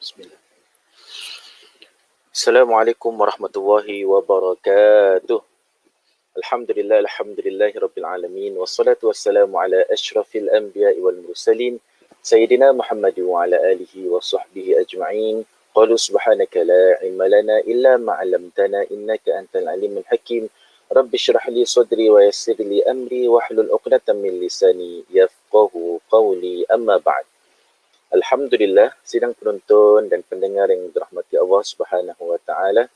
Bismillah. Assalamualaikum warahmatullahi wabarakatuh. Alhamdulillahi rabbil alamin. Wassalatu wassalamu ala asyrafil anbiya'i wal mursalin. Sayyidina Muhammad wa ala alihi wa sahbihi ajma'in. Qalu subhanaka la ilma lana illa ma'alamtana innaka antal alimul hakim. Rabbi syrah li sadri wa yassir li amri wahlul uqdatan min lisani yafqahu qawli amma ba'd. Alhamdulillah, sidang penonton dan pendengar yang dirahmati Allah Subhanahu wa taala.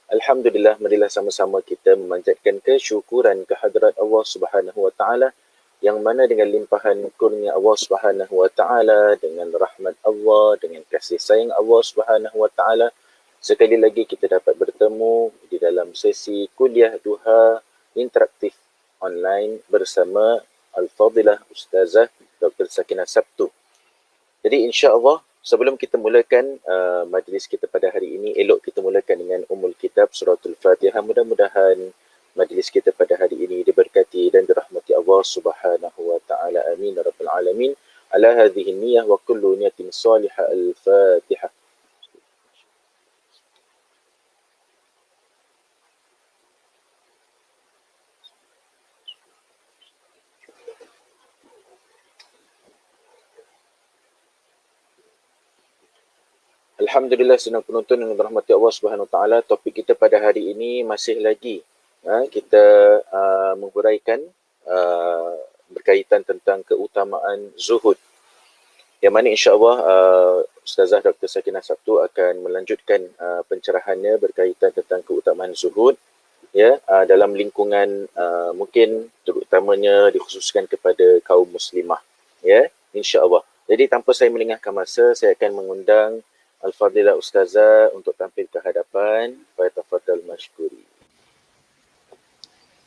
Alhamdulillah, marilah sama-sama kita memanjatkan kesyukuran kehadrat Allah Subhanahu wa taala yang mana dengan limpahan kurnia Allah Subhanahu wa taala, dengan rahmat Allah, dengan kasih sayang Allah Subhanahu wa taala, sekali lagi kita dapat bertemu di dalam sesi kuliah duha interaktif online bersama Al-Fadilah Ustazah Dr. Sakinah Sabtu. Jadi insya-Allah sebelum kita mulakan majlis kita pada hari ini, elok kita mulakan dengan Ummul Kitab Suratul Fatihah. Mudah-mudahan majlis kita pada hari ini diberkati dan dirahmati Allah Subhanahu wa taala. Amin ya rabbal alamin. Ala hadhihi niyyah wa kullu niyatin salihah. Al-Fatihah. Alhamdulillah, senang penonton yang dirahmati Allah Subhanahu Wa Taala. Topik kita pada hari ini masih lagi kita menghuraikan berkaitan tentang keutamaan zuhud. Yang mana insya-Allah Ustazah Dr. Sakinah Sabtu akan melanjutkan pencerahannya berkaitan tentang keutamaan zuhud, ya, dalam lingkungan mungkin terutamanya dikhususkan kepada kaum muslimah, ya, insya-Allah. Jadi tanpa saya melengahkan masa, saya akan mengundang Al-Fadilah Ustazah untuk tampil ke hadapan. Falyatafaddal mashkuri.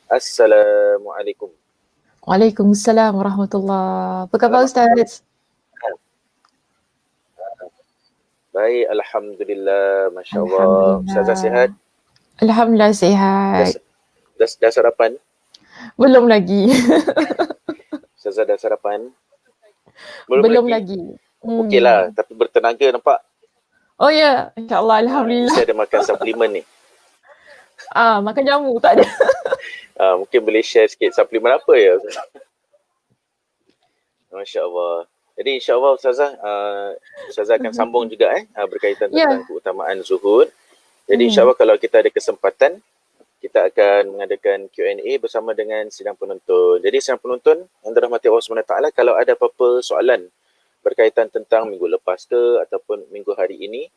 Assalamualaikum. Waalaikumsalam warahmatullahi. Apa khabar Ustaz? Baik, Alhamdulillah, Masya Allah. Ustazah sihat? Alhamdulillah sihat. Dah sarapan? Belum lagi. Ustazah dah sarapan? Belum lagi. Okeylah, tapi bertenaga nampak. Oh ya, insyaAllah, Alhamdulillah. Saya ada makan suplemen ni. Makan jamu tak ada. Mungkin boleh share sikit suplemen apa ya? Masya Allah. Jadi insya-Allah Ustazah akan sambung juga berkaitan tentang keutamaan zuhud. Jadi insya-Allah kalau kita ada kesempatan, kita akan mengadakan Q&A bersama dengan sidang penonton. Jadi sidang penonton yang dirahmati Allah SWT, kalau ada apa-apa soalan berkaitan tentang minggu lepas ke ataupun minggu hari ini,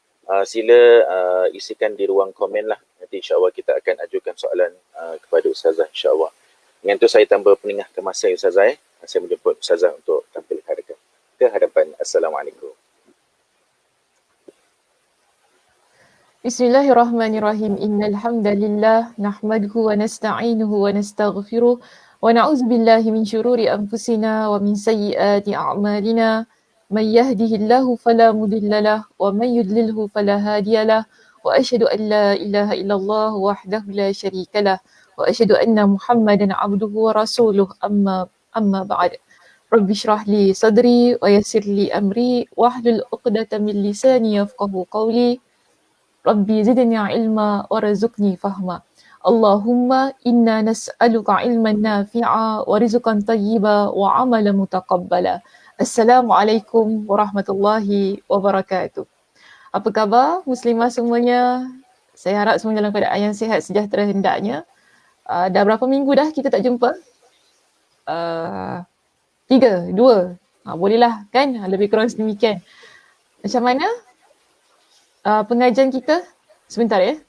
sila isikan di ruang komen lah. Nanti insya-Allah kita akan ajukan soalan kepada Ustazah insya-Allah. Dengan itu saya tambah peningahkan masa Ustazah. Saya menjemput Ustazah untuk tampil ke hadapan. Assalamualaikum. Bismillahirrahmanirrahim. Innal hamdalillah nahmaduhu wa nasta'inuhu wa nastaghfiruh wa na'udzu billahi min syururi anfusina wa min sayyiati a'malina. من يهده الله فلا مضل له ومن يضلله فلا هادي له وأشهد أن لا إله إلا الله وحده لا شريك له وأشهد أن محمدا عبده ورسوله أما بعد رب اشرح لي صدري ويسر لي أمري واحلل عقدة من لساني يفقهوا قولي ربي زدني علما وارزقني فهما اللهم إنا نسألك علما نافعا ورزقا طيبا وعملا متقبلا. Assalamualaikum warahmatullahi wabarakatuh. Apa khabar muslimah semuanya? Saya harap semua dalam keadaan yang sihat sejahtera hendaknya. Dah berapa minggu dah kita tak jumpa? 3, 2. Bolehlah kan? Lebih kurang sedemikian. Macam mana pengajian kita? Sebentar ya.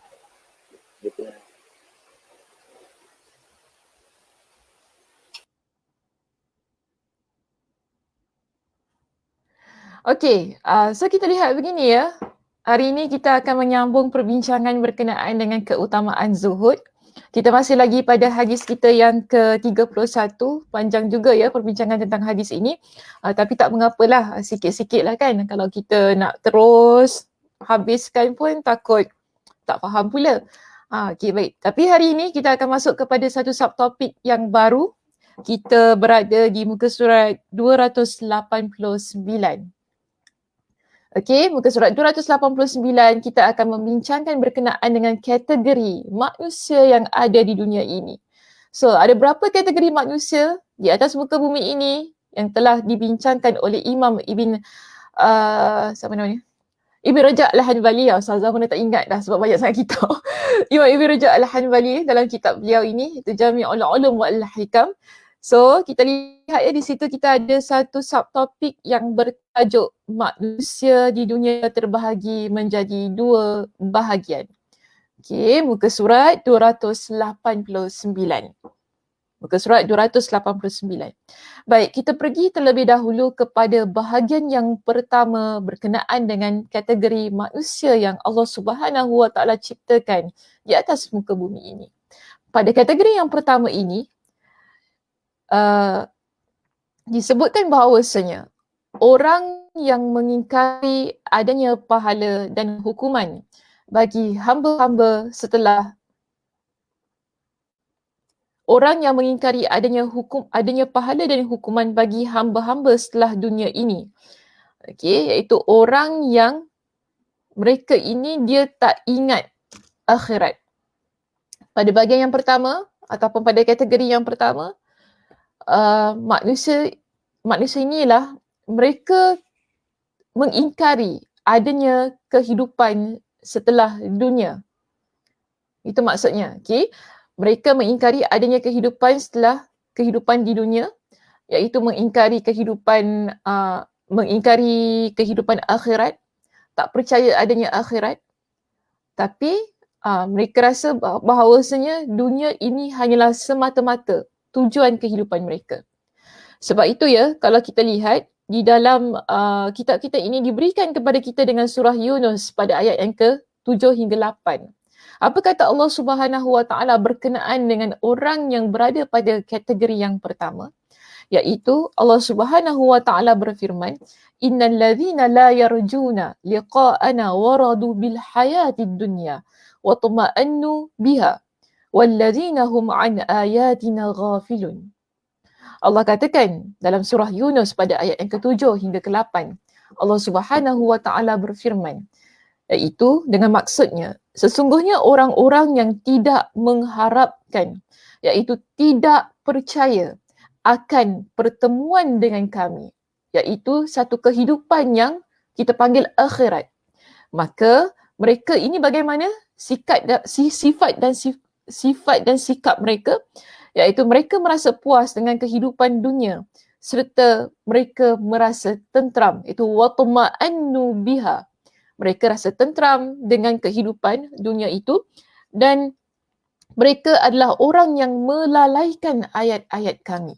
Okey, so kita lihat begini ya. Hari ini kita akan menyambung perbincangan berkenaan dengan keutamaan zuhud. Kita masih lagi pada hadis kita yang ke-31. Panjang juga ya perbincangan tentang hadis ini. Tapi tak mengapalah, sikit-sikit lah kan. Kalau kita nak terus habiskan pun takut tak faham pula. Okey, baik. Tapi hari ini kita akan masuk kepada satu subtopik yang baru. Kita berada di muka surat 289. Okey, muka surat 289 kita akan membincangkan berkenaan dengan kategori manusia yang ada di dunia ini. So, ada berapa kategori manusia di atas muka bumi ini yang telah dibincangkan oleh Imam siapa namanya? Ibn Rajab Al-Hanbali. Ustazah pun dah tak ingat dah sebab banyak sangat kitab. Imam Ibn Rajab Al-Hanbali dalam kitab beliau ini, itu Jami'ul Ulum wal Hikam. So, kita lihat ya, di situ kita ada satu subtopik yang bertajuk manusia di dunia terbahagi menjadi dua bahagian. Okey, muka surat 289. Muka surat 289. Baik, kita pergi terlebih dahulu kepada bahagian yang pertama berkenaan dengan kategori manusia yang Allah Subhanahu Wa Taala ciptakan di atas muka bumi ini. Pada kategori yang pertama ini, disebutkan bahawasanya orang yang mengingkari adanya pahala dan hukuman bagi hamba-hamba setelah orang yang mengingkari adanya pahala dan hukuman bagi hamba-hamba setelah dunia ini. Okey, iaitu orang yang mereka ini dia tak ingat akhirat. Pada bahagian yang pertama ataupun pada kategori yang pertama, manusia inilah mereka mengingkari adanya kehidupan setelah dunia. Itu maksudnya, okey. Mereka mengingkari adanya kehidupan setelah kehidupan di dunia, iaitu mengingkari kehidupan akhirat, tak percaya adanya akhirat. Tapi mereka rasa bahawasanya dunia ini hanyalah semata-mata tujuan kehidupan mereka. Sebab itu ya, kalau kita lihat di dalam kitab kita ini diberikan kepada kita dengan surah Yunus pada ayat yang ke-7 hingga 8. Apa kata Allah Subhanahu Wa Taala berkenaan dengan orang yang berada pada kategori yang pertama? Iaitu Allah Subhanahu Wa Taala berfirman, innal ladzina la yarjuna liqa'ana waradu bil hayatid dunya wa tuma'annu biha wal ladzina hum an ayatina ghafilun. Allah katakan dalam surah Yunus pada ayat yang ke-7 hingga ke-8, Allah Subhanahu Wa Taala berfirman, iaitu dengan maksudnya sesungguhnya orang-orang yang tidak mengharapkan, iaitu tidak percaya akan pertemuan dengan kami, iaitu satu kehidupan yang kita panggil akhirat. Maka mereka ini bagaimana sifat dan sikap mereka, iaitu mereka merasa puas dengan kehidupan dunia serta mereka merasa tentram, itu watuma'annu biha. Mereka rasa tentram dengan kehidupan dunia itu dan mereka adalah orang yang melalaikan ayat-ayat kami.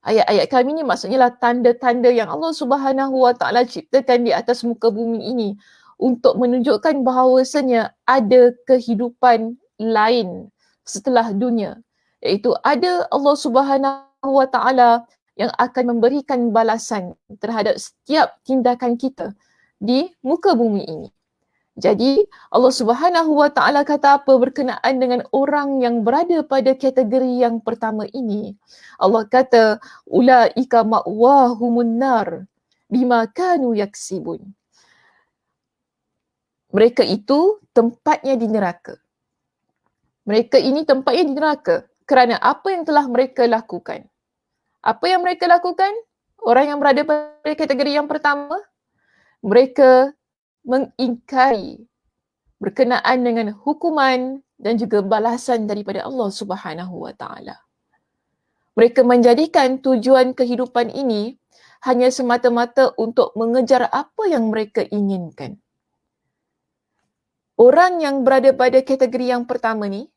Ayat-ayat kami ni maksudnya lah tanda-tanda yang Allah Subhanahu Wa Taala ciptakan di atas muka bumi ini untuk menunjukkan bahawasanya ada kehidupan lain setelah dunia. Iaitu ada Allah Subhanahu Wa Taala yang akan memberikan balasan terhadap setiap tindakan kita di muka bumi ini. Jadi Allah Subhanahu Wa Taala kata apa berkenaan dengan orang yang berada pada kategori yang pertama ini? Allah kata ulaika ma'wahumun nar bima kanu yaksibun. Mereka itu tempatnya di neraka. Mereka ini tempatnya di neraka kerana apa yang telah mereka lakukan. Apa yang mereka lakukan? Orang yang berada pada kategori yang pertama, mereka mengingkari berkenaan dengan hukuman dan juga balasan daripada Allah Subhanahu Wa Taala. Mereka menjadikan tujuan kehidupan ini hanya semata-mata untuk mengejar apa yang mereka inginkan. Orang yang berada pada kategori yang pertama ni,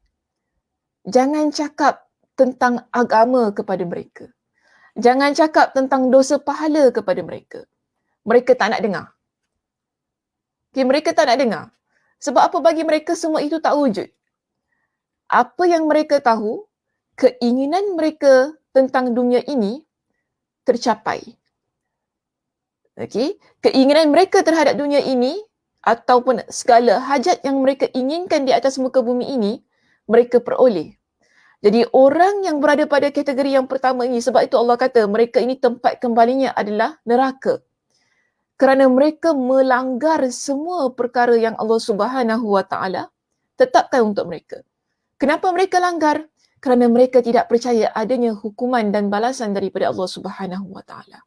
jangan cakap tentang agama kepada mereka. Jangan cakap tentang dosa pahala kepada mereka. Mereka tak nak dengar. Okay, mereka tak nak dengar. Sebab apa? Bagi mereka semua itu tak wujud. Apa yang mereka tahu, keinginan mereka tentang dunia ini tercapai. Okay? Keinginan mereka terhadap dunia ini ataupun segala hajat yang mereka inginkan di atas muka bumi ini, mereka peroleh. Jadi orang yang berada pada kategori yang pertama ini, sebab itu Allah kata mereka ini tempat kembalinya adalah neraka. kerana mereka melanggar semua perkara yang Allah Subhanahu Wa Taala tetapkan untuk mereka. Kenapa mereka langgar? Kerana mereka tidak percaya adanya hukuman dan balasan daripada Allah Subhanahu Wa Taala.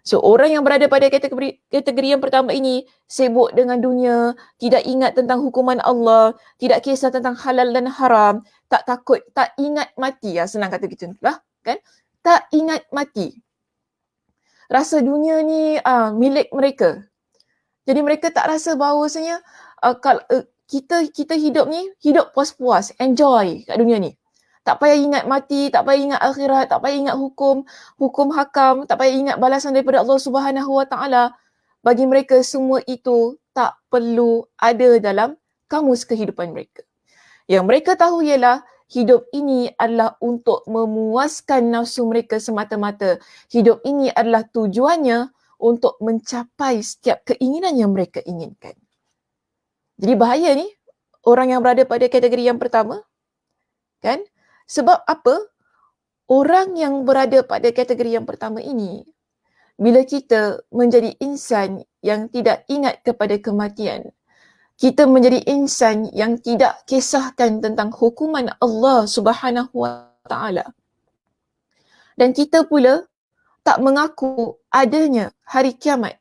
So, orang yang berada pada kategori yang pertama ini sibuk dengan dunia, tidak ingat tentang hukuman Allah, tidak kisah tentang halal dan haram, tak takut, tak ingat mati. Ya, senang kata gitu lah, kan? Tak ingat mati. Rasa dunia ni milik mereka. Jadi mereka tak rasa bahawasanya kita hidup ni, hidup puas-puas, enjoy kat dunia ni. Tak payah ingat mati, tak payah ingat akhirat, tak payah ingat hukum hakam, tak payah ingat balasan daripada Allah Subhanahu Wa Taala. Bagi mereka semua itu tak perlu ada dalam kamus kehidupan mereka. Yang mereka tahu ialah hidup ini adalah untuk memuaskan nafsu mereka semata-mata. Hidup ini adalah tujuannya untuk mencapai setiap keinginan yang mereka inginkan. Jadi bahaya ni orang yang berada pada kategori yang pertama, kan? Sebab apa? Orang yang berada pada kategori yang pertama ini, bila kita menjadi insan yang tidak ingat kepada kematian, kita menjadi insan yang tidak kisahkan tentang hukuman Allah Subhanahu Wa Taala, dan kita pula tak mengaku adanya hari kiamat,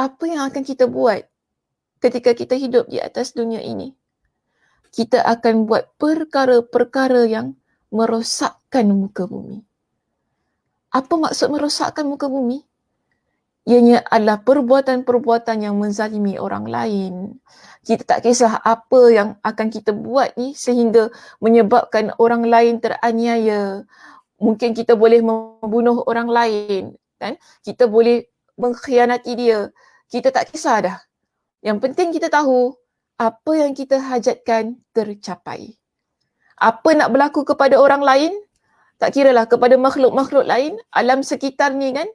apa yang akan kita buat ketika kita hidup di atas dunia ini? Kita akan buat perkara-perkara yang merosakkan muka bumi. Apa maksud merosakkan muka bumi? Ianya adalah perbuatan-perbuatan yang menzalimi orang lain. Kita tak kisah apa yang akan kita buat ni sehingga menyebabkan orang lain teraniaya. Mungkin kita boleh membunuh orang lain, kan? Kita boleh mengkhianati dia. Kita tak kisah dah. Yang penting kita tahu apa yang kita hajatkan tercapai. Apa nak berlaku kepada orang lain, tak kiralah kepada makhluk-makhluk lain, alam sekitar ni kan,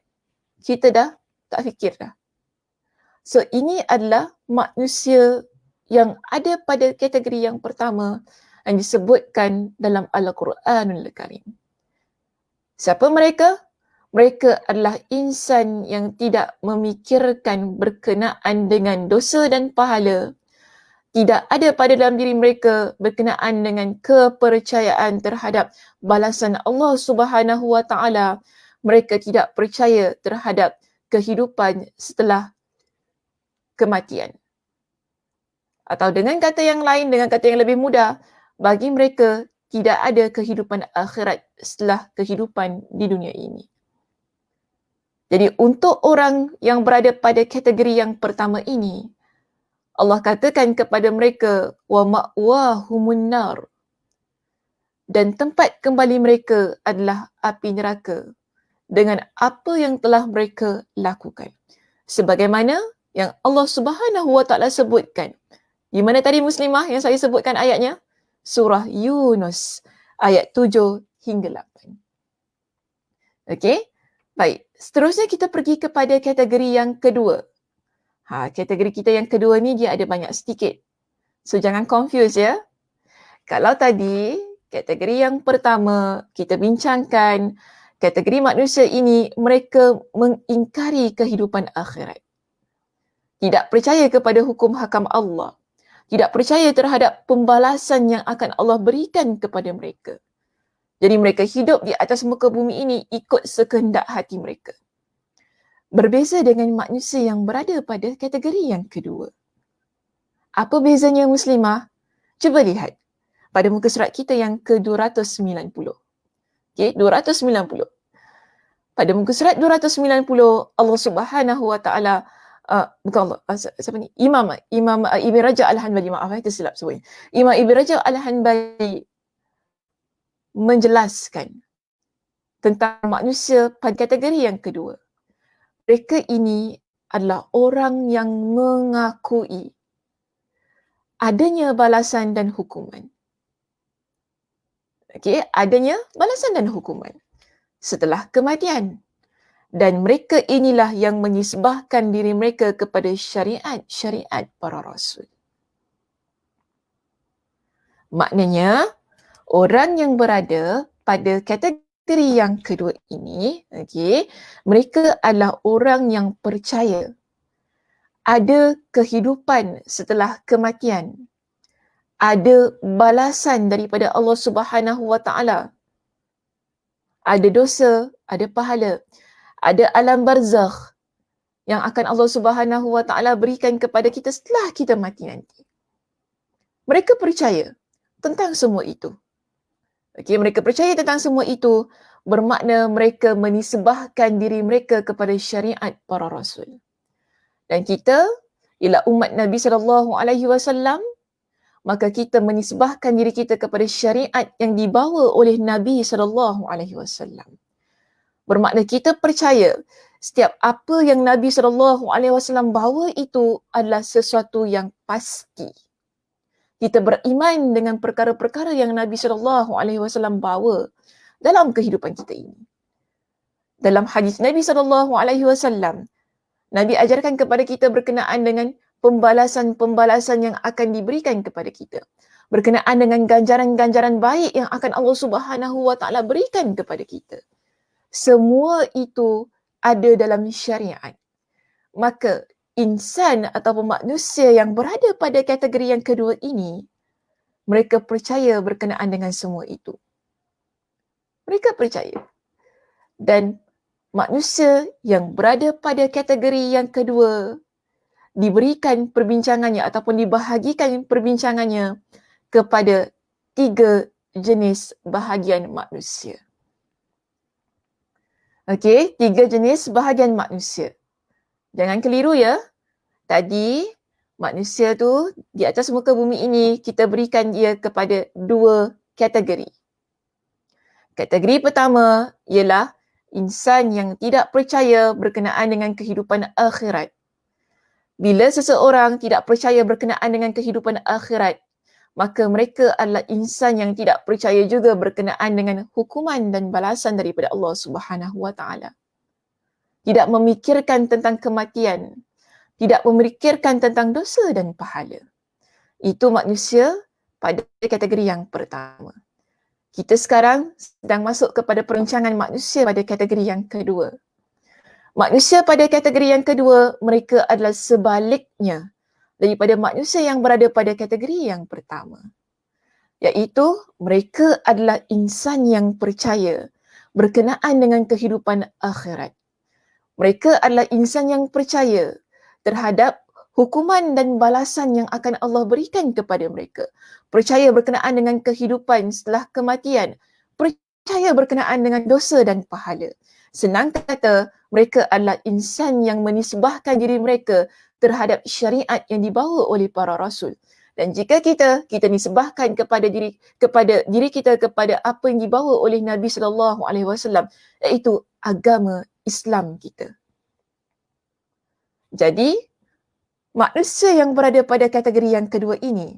kita dah tak fikir dah. So ini adalah manusia yang ada pada kategori yang pertama yang disebutkan dalam Al-Quranul Karim. Siapa mereka? Mereka adalah insan yang tidak memikirkan berkenaan dengan dosa dan pahala. Tidak ada pada dalam diri mereka berkenaan dengan kepercayaan terhadap balasan Allah Subhanahu Wa Taala. Mereka tidak percaya terhadap kehidupan setelah kematian. Atau dengan kata yang lain, dengan kata yang lebih mudah, bagi mereka tidak ada kehidupan akhirat setelah kehidupan di dunia ini. Jadi untuk orang yang berada pada kategori yang pertama ini, Allah katakan kepada mereka, wa ma'wahumun nar, dan tempat kembali mereka adalah api neraka dengan apa yang telah mereka lakukan. Sebagaimana yang Allah Subhanahu Wa Taala sebutkan. Di mana tadi Muslimah yang saya sebutkan ayatnya? Surah Yunus ayat 7 hingga 8. Okey? Baik, seterusnya kita pergi kepada kategori yang kedua. Kategori kita yang kedua ni dia ada banyak sedikit. So jangan confuse ya. Kalau tadi kategori yang pertama kita bincangkan, kategori manusia ini mereka mengingkari kehidupan akhirat. Tidak percaya kepada hukum hakam Allah. Tidak percaya terhadap pembalasan yang akan Allah berikan kepada mereka. Jadi mereka hidup di atas muka bumi ini ikut sekehendak hati mereka. Berbeza dengan manusia yang berada pada kategori yang kedua. Apa bezanya Muslimah? Cuba lihat pada muka surat kita yang ke-290. Okay, 290. Pada muka surat 290, Allah Subhanahu Wa Taala, bukan Allah, siapa ni? Imam Ibn Rajab Al-Hanbali, maaf tersilap sebutnya. Imam Ibn Rajab Al-Hanbali menjelaskan tentang manusia pada kategori yang kedua. Mereka ini adalah orang yang mengakui adanya balasan dan hukuman. Okey, adanya balasan dan hukuman setelah kematian. Dan mereka inilah yang menyisbahkan diri mereka kepada syariat para rasul. Maknanya, orang yang berada pada kategori kategori yang kedua ini, okey, mereka adalah orang yang percaya ada kehidupan setelah kematian, ada balasan daripada Allah Subhanahu Wa Taala, ada dosa, ada pahala, ada alam barzakh yang akan Allah Subhanahu Wa Taala berikan kepada kita setelah kita mati nanti. Mereka percaya tentang semua itu. Okey, mereka percaya tentang semua itu bermakna mereka menisbahkan diri mereka kepada syariat para rasul. Dan kita ialah umat Nabi SAW, maka kita menisbahkan diri kita kepada syariat yang dibawa oleh Nabi SAW. Bermakna kita percaya setiap apa yang Nabi SAW bawa itu adalah sesuatu yang pasti. Kita beriman dengan perkara-perkara yang Nabi SAW bawa dalam kehidupan kita ini. Dalam hadis Nabi SAW, Nabi ajarkan kepada kita berkenaan dengan pembalasan-pembalasan yang akan diberikan kepada kita. Berkenaan dengan ganjaran-ganjaran baik yang akan Allah Subhanahu Wa Taala berikan kepada kita. Semua itu ada dalam syariat. Maka insan ataupun manusia yang berada pada kategori yang kedua ini, mereka percaya berkenaan dengan semua itu. Mereka percaya. Dan manusia yang berada pada kategori yang kedua diberikan perbincangannya ataupun dibahagikan perbincangannya kepada 3 jenis bahagian manusia. Okey, 3 jenis bahagian manusia. Jangan keliru ya. Tadi manusia tu di atas muka bumi ini kita berikan dia kepada 2 kategori. Kategori pertama ialah insan yang tidak percaya berkenaan dengan kehidupan akhirat. Bila seseorang tidak percaya berkenaan dengan kehidupan akhirat, maka mereka adalah insan yang tidak percaya juga berkenaan dengan hukuman dan balasan daripada Allah Subhanahu Wa Taala. Tidak memikirkan tentang kematian, tidak memikirkan tentang dosa dan pahala. Itu manusia pada kategori yang pertama. Kita sekarang sedang masuk kepada perancangan manusia pada kategori yang kedua. Manusia pada kategori yang kedua, mereka adalah sebaliknya daripada manusia yang berada pada kategori yang pertama. Iaitu mereka adalah insan yang percaya berkenaan dengan kehidupan akhirat. Mereka adalah insan yang percaya terhadap hukuman dan balasan yang akan Allah berikan kepada mereka. Percaya berkenaan dengan kehidupan setelah kematian. Percaya berkenaan dengan dosa dan pahala. Senang kata, mereka adalah insan yang menisbahkan diri mereka terhadap syariat yang dibawa oleh para rasul. Dan jika kita nisbahkan kepada diri kita kepada apa yang dibawa oleh Nabi SAW, iaitu agama Islam kita. Jadi, manusia yang berada pada kategori yang kedua ini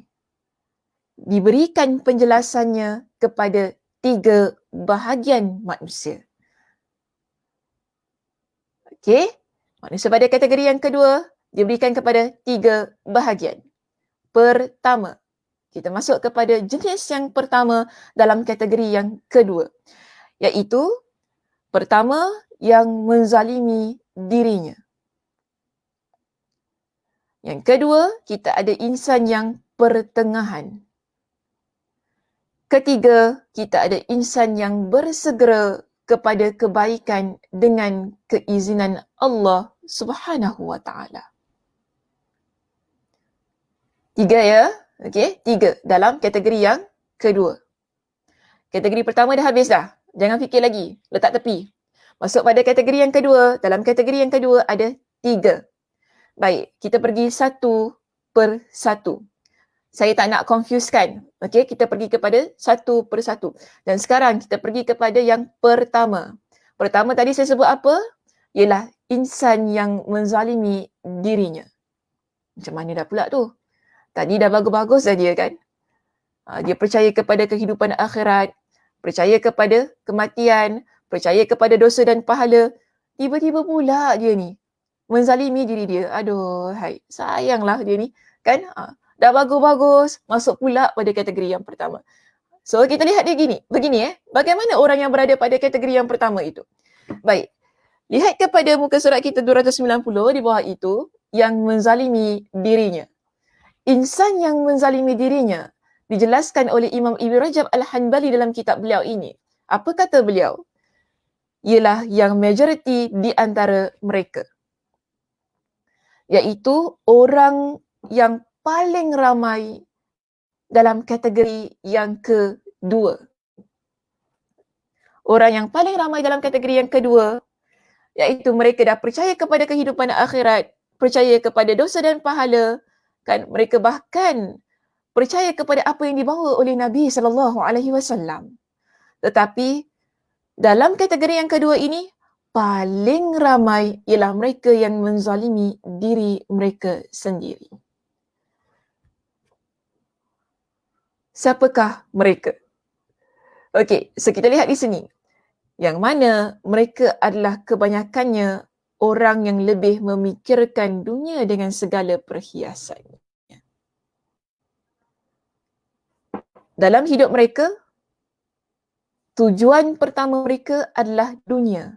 diberikan penjelasannya kepada 3 bahagian manusia. Okey, manusia pada kategori yang kedua diberikan kepada 3 bahagian. Pertama, kita masuk kepada jenis yang pertama dalam kategori yang kedua, iaitu pertama, yang menzalimi dirinya. Yang kedua, kita ada insan yang pertengahan. Ketiga, kita ada insan yang bersegera kepada kebaikan dengan keizinan Allah Subhanahu Wa Taala. 3 ya, okey, 3 dalam kategori yang kedua. Kategori pertama dah habis dah. Jangan fikir lagi, letak tepi. Masuk pada kategori yang kedua. Dalam kategori yang kedua ada 3. Baik, kita pergi satu per satu. Saya tak nak confusekan. Okey, kita pergi kepada satu per satu. Dan sekarang kita pergi kepada yang pertama. Pertama tadi saya sebut apa? Ialah insan yang menzalimi dirinya. Macam mana dah pula tu? Tadi dah bagus-bagus dah dia kan? Dia percaya kepada kehidupan akhirat, percaya kepada kematian, percaya kepada dosa dan pahala. Tiba-tiba pula dia ni menzalimi diri dia. Aduh, hai, sayanglah dia ni kan? Dah bagus-bagus, masuk pula pada kategori yang pertama. So kita lihat dia begini bagaimana orang yang berada pada kategori yang pertama itu. Baik, lihat kepada muka surat kita 290 di bawah itu, yang menzalimi dirinya. Insan yang menzalimi dirinya dijelaskan oleh Imam Ibn Rajab Al-Hanbali dalam kitab beliau ini. Apa kata beliau? Ialah yang majoriti di antara mereka, iaitu orang yang paling ramai dalam kategori yang kedua. Orang yang paling ramai dalam kategori yang kedua, iaitu mereka dah percaya kepada kehidupan akhirat, percaya kepada dosa dan pahala, kan? Mereka bahkan percaya kepada apa yang dibawa oleh Nabi SAW. Tetapi dalam kategori yang kedua ini, paling ramai ialah mereka yang menzalimi diri mereka sendiri. Siapakah mereka? Okey, so kita lihat di sini. Yang mana mereka adalah kebanyakannya orang yang lebih memikirkan dunia dengan segala perhiasannya. Dalam hidup mereka, tujuan pertama mereka adalah dunia.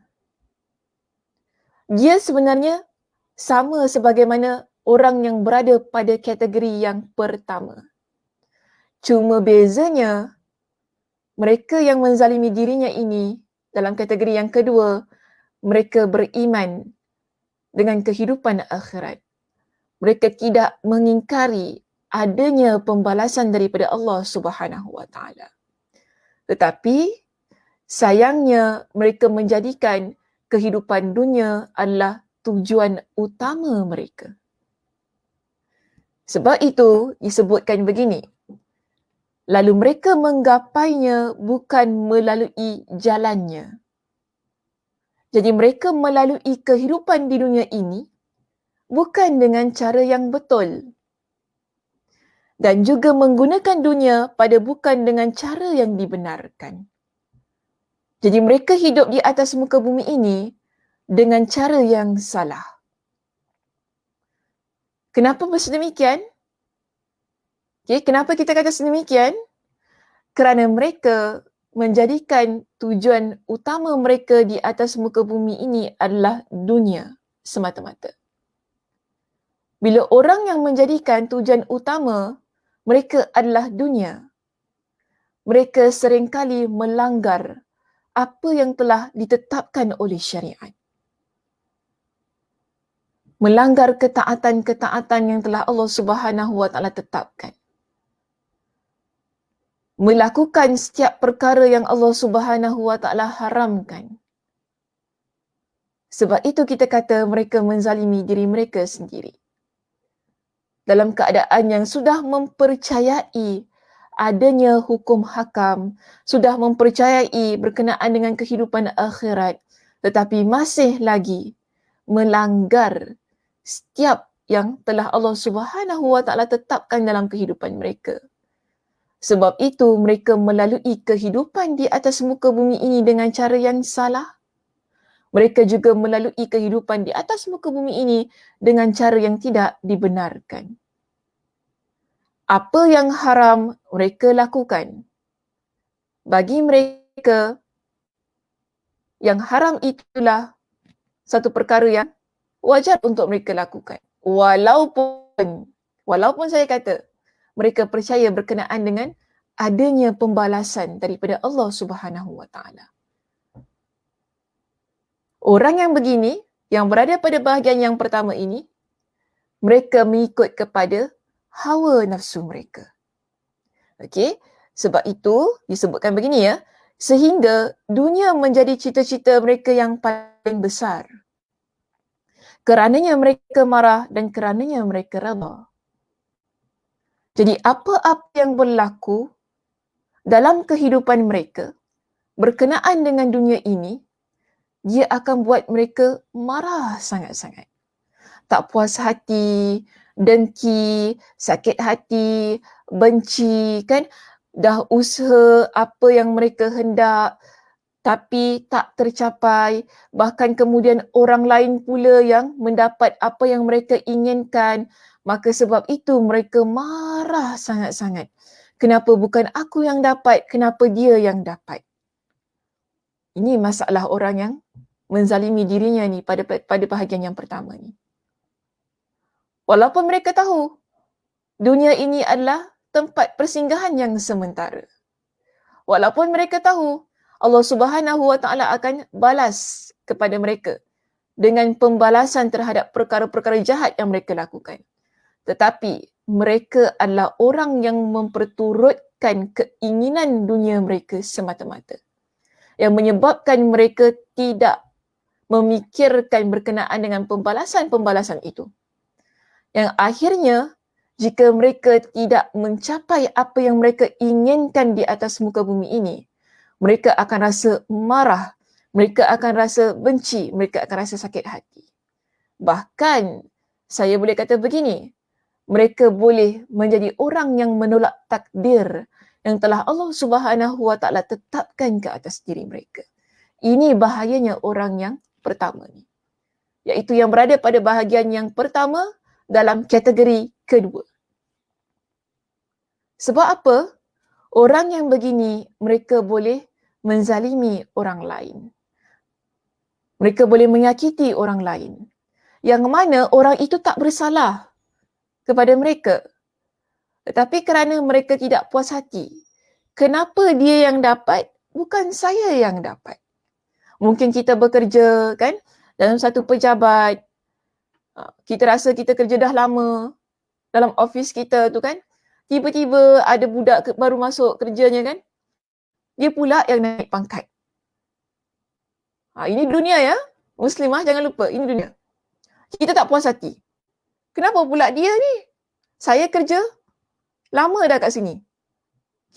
Dia sebenarnya sama sebagaimana orang yang berada pada kategori yang pertama. Cuma bezanya, mereka yang menzalimi dirinya ini dalam kategori yang kedua, mereka beriman dengan kehidupan akhirat. Mereka tidak mengingkari adanya pembalasan daripada Allah Subhanahu Wa Taala. Tetapi sayangnya mereka menjadikan kehidupan dunia adalah tujuan utama mereka. Sebab itu disebutkan begini. Lalu mereka menggapainya bukan melalui jalannya. Jadi mereka melalui kehidupan di dunia ini bukan dengan cara yang betul. Dan juga menggunakan dunia pada bukan dengan cara yang dibenarkan. Jadi mereka hidup di atas muka bumi ini dengan cara yang salah. Kenapa sedemikian? Okay, kenapa kita kata sedemikian? Kerana mereka menjadikan tujuan utama mereka di atas muka bumi ini adalah dunia semata-mata. Bila orang yang menjadikan tujuan utama mereka adalah dunia, mereka seringkali melanggar apa yang telah ditetapkan oleh syariat. Melanggar ketaatan-ketaatan yang telah Allah Subhanahu Wa Taala tetapkan. Melakukan setiap perkara yang Allah Subhanahu Wa Taala haramkan. Sebab itu kita kata mereka menzalimi diri mereka sendiri. Dalam keadaan yang sudah mempercayai adanya hukum hakam, sudah mempercayai berkenaan dengan kehidupan akhirat, tetapi masih lagi melanggar setiap yang telah Allah Subhanahu Wa Taala tetapkan dalam kehidupan mereka. Sebab itu mereka melalui kehidupan di atas muka bumi ini dengan cara yang salah. Mereka juga melalui kehidupan di atas muka bumi ini dengan cara yang tidak dibenarkan. Apa yang haram mereka lakukan. Bagi mereka, yang haram itulah satu perkara yang wajar untuk mereka lakukan. Walaupun saya kata, mereka percaya berkenaan dengan adanya pembalasan daripada Allah Subhanahu Wa Taala. Orang yang begini, yang berada pada bahagian yang pertama ini, mereka mengikut kepada hawa nafsu mereka. Okey, sebab itu disebutkan begini ya, sehingga dunia menjadi cita-cita mereka yang paling besar. Kerananya mereka marah dan kerananya mereka redha. Jadi apa-apa yang berlaku dalam kehidupan mereka berkenaan dengan dunia ini, dia akan buat mereka marah sangat-sangat. Tak puas hati, dengki, sakit hati, benci, kan? Dah usaha apa yang mereka hendak tapi tak tercapai. Bahkan kemudian orang lain pula yang mendapat apa yang mereka inginkan. Maka sebab itu mereka marah sangat-sangat. Kenapa bukan aku yang dapat? Kenapa dia yang dapat? Ini masalah orang yang menzalimi dirinya ni pada bahagian yang pertama ni. Walaupun mereka tahu dunia ini adalah tempat persinggahan yang sementara. Walaupun mereka tahu Allah Subhanahu Wa Taala akan balas kepada mereka dengan pembalasan terhadap perkara-perkara jahat yang mereka lakukan. Tetapi mereka adalah orang yang memperturutkan keinginan dunia mereka semata-mata, yang menyebabkan mereka tidak memikirkan berkenaan dengan pembalasan-pembalasan itu. Yang akhirnya, jika mereka tidak mencapai apa yang mereka inginkan di atas muka bumi ini, mereka akan rasa marah, mereka akan rasa benci, mereka akan rasa sakit hati. Bahkan, saya boleh kata begini, mereka boleh menjadi orang yang menolak takdir yang telah Allah Subhanahu Wa Taala tetapkan ke atas diri mereka. Ini bahayanya orang yang pertama ni, iaitu yang berada pada bahagian yang pertama dalam kategori kedua. Sebab apa? Orang yang begini, mereka boleh menzalimi orang lain. Mereka boleh menyakiti orang lain. Yang mana orang itu tak bersalah kepada mereka. Tetapi kerana mereka tidak puas hati, kenapa dia yang dapat, bukan saya yang dapat. Mungkin kita bekerja kan dalam satu pejabat, kita rasa kita kerja dah lama dalam office kita tu kan, tiba-tiba ada budak baru masuk kerjanya kan, dia pula yang naik pangkat. Ini dunia ya, Muslimah jangan lupa, ini dunia. Kita tak puas hati. Kenapa pula dia ni? Saya kerja lama dah kat sini.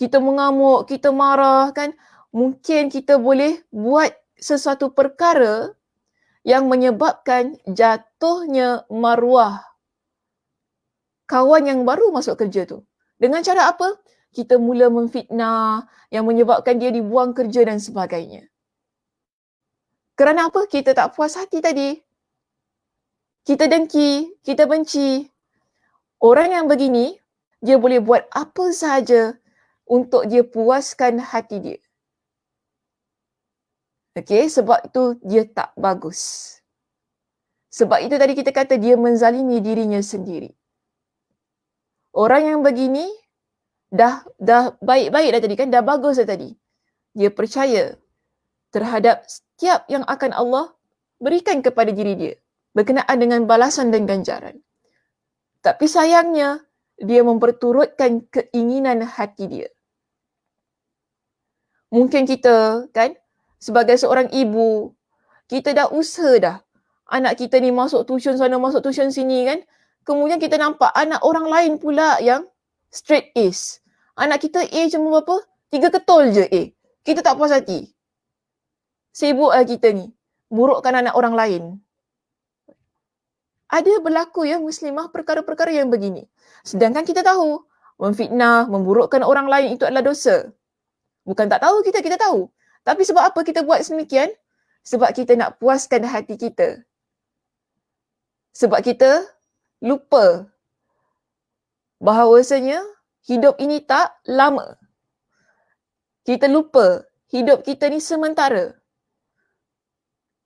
Kita mengamuk, kita marah kan. Mungkin kita boleh buat sesuatu perkara yang menyebabkan jatuhnya maruah kawan yang baru masuk kerja tu. Dengan cara apa? Kita mula memfitnah yang menyebabkan dia dibuang kerja dan sebagainya. Kerana apa? Kita tak puas hati tadi. Kita dengki, kita benci. Orang yang begini, dia boleh buat apa sahaja untuk dia puaskan hati dia. Okey, sebab itu dia tak bagus. Sebab itu tadi kita kata dia menzalimi dirinya sendiri. Orang yang begini dah baik-baik dah tadi kan, dah bagus dah tadi. Dia percaya terhadap setiap yang akan Allah berikan kepada diri dia berkenaan dengan balasan dan ganjaran. Tapi sayangnya, dia memperturutkan keinginan hati dia. Mungkin kita kan, sebagai seorang ibu, kita dah usaha dah. Anak kita ni masuk tuition sana, masuk tuition sini kan. Kemudian kita nampak anak orang lain pula yang straight A's. Anak kita A cuma berapa? 3 ketol je A. Kita tak puas hati. Sibuk lah kita ni. Burukkan anak orang lain. Ada berlaku ya Muslimah perkara-perkara yang begini. Sedangkan kita tahu, memfitnah, memburukkan orang lain itu adalah dosa. Bukan tak tahu kita tahu. Tapi sebab apa kita buat sedemikian? Sebab kita nak puaskan hati kita. Sebab kita lupa bahawasanya hidup ini tak lama. Kita lupa hidup kita ni sementara.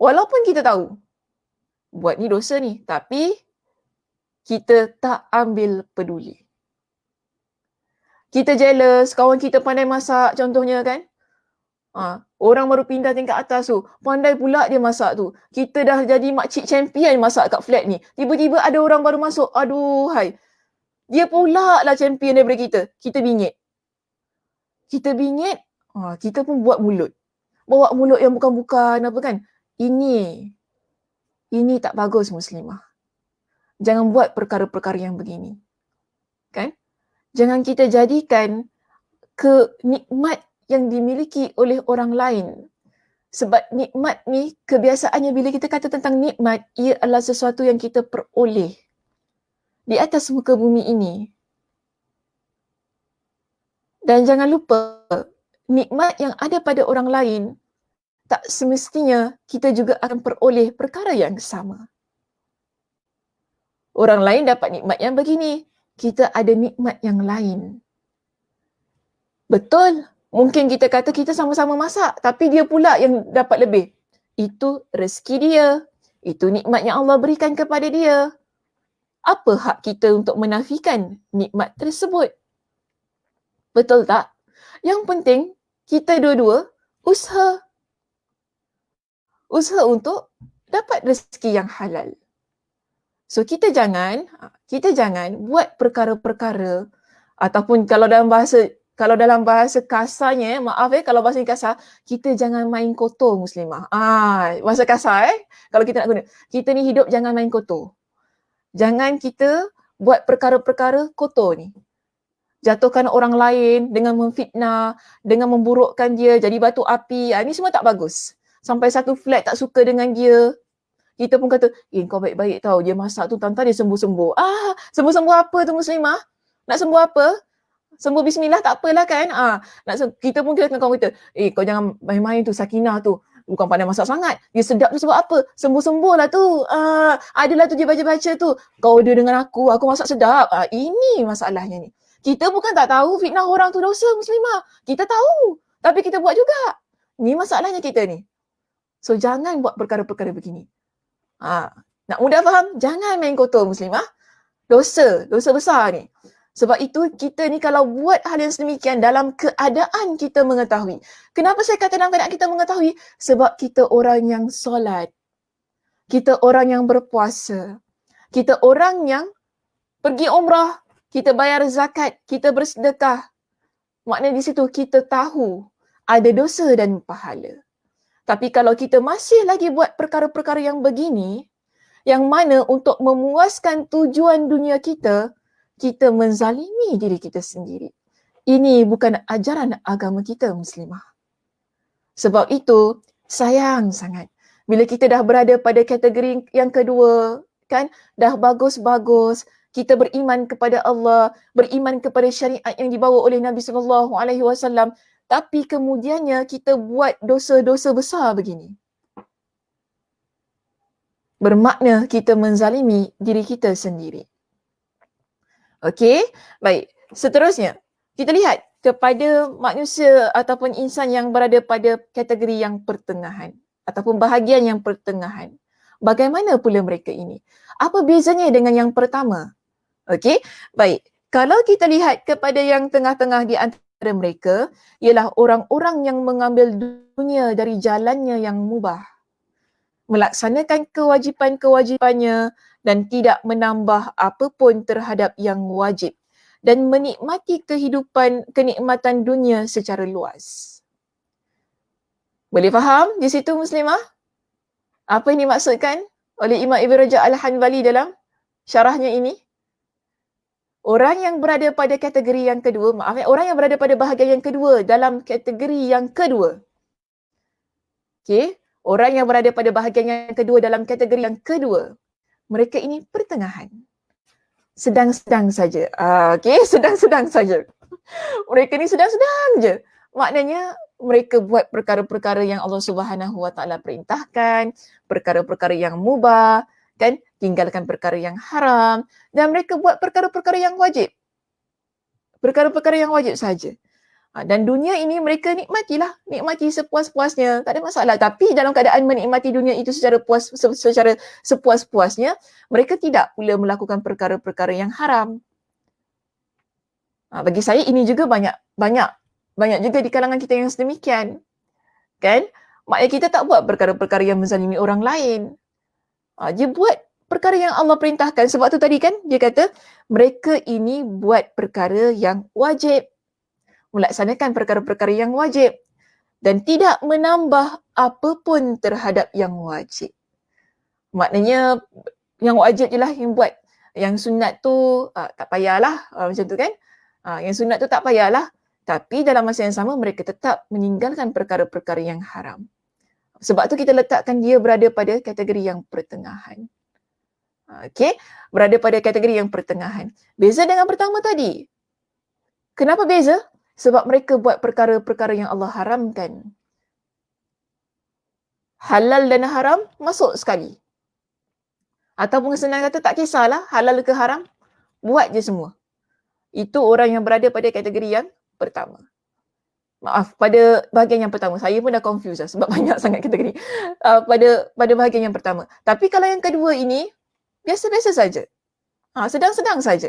Walaupun kita tahu buat ni dosa ni, tapi kita tak ambil peduli. Kita jealous, kawan kita pandai masak contohnya kan. Orang baru pindah tingkat atas tu, pandai pula dia masak tu. Kita dah jadi makcik champion masak kat flat ni. Tiba-tiba ada orang baru masuk, aduhai. Dia pula lah champion daripada kita. Kita bingit. Kita pun buat mulut. Bawa mulut yang bukan-bukan apa kan. Ini tak bagus Muslimah. Jangan buat perkara-perkara yang begini. Kan? Jangan kita jadikan nikmat yang dimiliki oleh orang lain. Sebab nikmat ni kebiasaannya bila kita kata tentang nikmat, ia adalah sesuatu yang kita peroleh di atas muka bumi ini. Dan jangan lupa, nikmat yang ada pada orang lain tak semestinya kita juga akan peroleh perkara yang sama. Orang lain dapat nikmat yang begini, kita ada nikmat yang lain. Betul. Mungkin kita kata kita sama-sama masak, tapi dia pula yang dapat lebih. Itu rezeki dia. Itu nikmat yang Allah berikan kepada dia. Apa hak kita untuk menafikan nikmat tersebut? Betul tak? Yang penting, kita dua-dua usaha. Usaha untuk dapat rezeki yang halal. So kita jangan buat perkara-perkara ataupun kalau dalam bahasa kasarnya, maaf kalau bahasa kasar, kita jangan main kotor muslimah. Bahasa kasar kalau kita nak guna. Kita ni hidup jangan main kotor. Jangan kita buat perkara-perkara kotor ni. Jatuhkan orang lain dengan memfitnah, dengan memburukkan dia jadi batu api. Ni semua tak bagus. Sampai satu flat tak suka dengan dia. Kita pun kata, kau baik-baik tau. Dia masak tu, tantang dia sembuh-sembuh. Sembuh-sembuh apa tu muslimah? Nak sembuh apa? Sembuh bismillah tak apalah kan? Kita pun kata dengan kawan kita, kau jangan main-main tu, Sakinah tu. Bukan pandai masak sangat. Dia sedap tu sebab apa? Sembuh-sembuh lah tu. Adalah tu dia baca-baca tu. Kau order dengan aku masak sedap. Ini masalahnya ni. Kita bukan tak tahu fitnah orang tu dosa muslimah. Kita tahu. Tapi kita buat juga. Ni masalahnya kita ni. So jangan buat perkara-perkara begini. Nak mudah faham? Jangan main kotor muslimah. Dosa besar ni. Sebab itu kita ni kalau buat hal yang sedemikian dalam keadaan kita mengetahui. Kenapa saya kata dalam keadaan kita mengetahui? Sebab kita orang yang solat. Kita orang yang berpuasa. Kita orang yang pergi umrah. Kita bayar zakat. Kita bersedekah. Maknanya di situ kita tahu ada dosa dan pahala. Tapi kalau kita masih lagi buat perkara-perkara yang begini, yang mana untuk memuaskan tujuan dunia kita, kita menzalimi diri kita sendiri. Ini bukan ajaran agama kita muslimah. Sebab itu, sayang sangat. Bila kita dah berada pada kategori yang kedua, kan, dah bagus-bagus, kita beriman kepada Allah, beriman kepada syariat yang dibawa oleh Nabi SAW, tapi kemudiannya kita buat dosa-dosa besar begini. Bermakna kita menzalimi diri kita sendiri. Okey, baik. Seterusnya, kita lihat kepada manusia ataupun insan yang berada pada kategori yang pertengahan ataupun bahagian yang pertengahan. Bagaimana pula mereka ini? Apa bezanya dengan yang pertama? Okey, baik. Kalau kita lihat kepada yang tengah-tengah di antara mereka, ialah orang-orang yang mengambil dunia dari jalannya yang mubah. Melaksanakan kewajipan-kewajipannya dan tidak menambah apapun terhadap yang wajib. Dan menikmati kenikmatan dunia secara luas. Boleh faham di situ muslimah? Apa yang dimaksudkan oleh Imam Ibn Rajab Al-Hanbali dalam syarahnya ini? Orang yang berada pada kategori yang kedua, orang yang berada pada bahagian yang kedua dalam kategori yang kedua. Okey, orang yang berada pada bahagian yang kedua dalam kategori yang kedua, mereka ini pertengahan. Sedang-sedang saja. Okey, sedang-sedang saja. Mereka ni sedang-sedang je. Maknanya mereka buat perkara-perkara yang Allah Subhanahu Wa Taala perintahkan, perkara-perkara yang mubah, kan, tinggalkan perkara yang haram, dan mereka buat perkara-perkara yang wajib. Perkara-perkara yang wajib saja. Dan dunia ini mereka nikmati sepuas-puasnya, tak ada masalah. Tapi dalam keadaan menikmati dunia itu secara sepuas-puasnya, mereka tidak pula melakukan perkara-perkara yang haram. Bagi saya ini juga banyak juga di kalangan kita yang sedemikian. Kan? Maknanya kita tak buat perkara-perkara yang menzalimi orang lain. Dia buat perkara yang Allah perintahkan. Sebab tu tadi kan dia kata mereka ini buat perkara yang wajib. Melaksanakan perkara-perkara yang wajib. Dan tidak menambah apapun terhadap yang wajib. Maknanya yang wajib je lah yang buat. Yang sunat tu tak payahlah. Macam tu kan. Yang sunat tu tak payahlah. Tapi dalam masa yang sama mereka tetap meninggalkan perkara-perkara yang haram. Sebab tu kita letakkan dia berada pada kategori yang pertengahan. Okey, berada pada kategori yang pertengahan. Beza dengan pertama tadi. Kenapa beza? Sebab mereka buat perkara-perkara yang Allah haramkan. Halal dan haram masuk sekali. Ataupun senang kata tak kisahlah halal ke haram, buat je semua. Itu orang yang berada pada kategori yang pertama. Maaf, pada bahagian yang pertama. Saya pun dah confused sebab banyak sangat kategori. Pada bahagian yang pertama. Tapi kalau yang kedua ini, biasa-biasa saja. Sedang-sedang saja.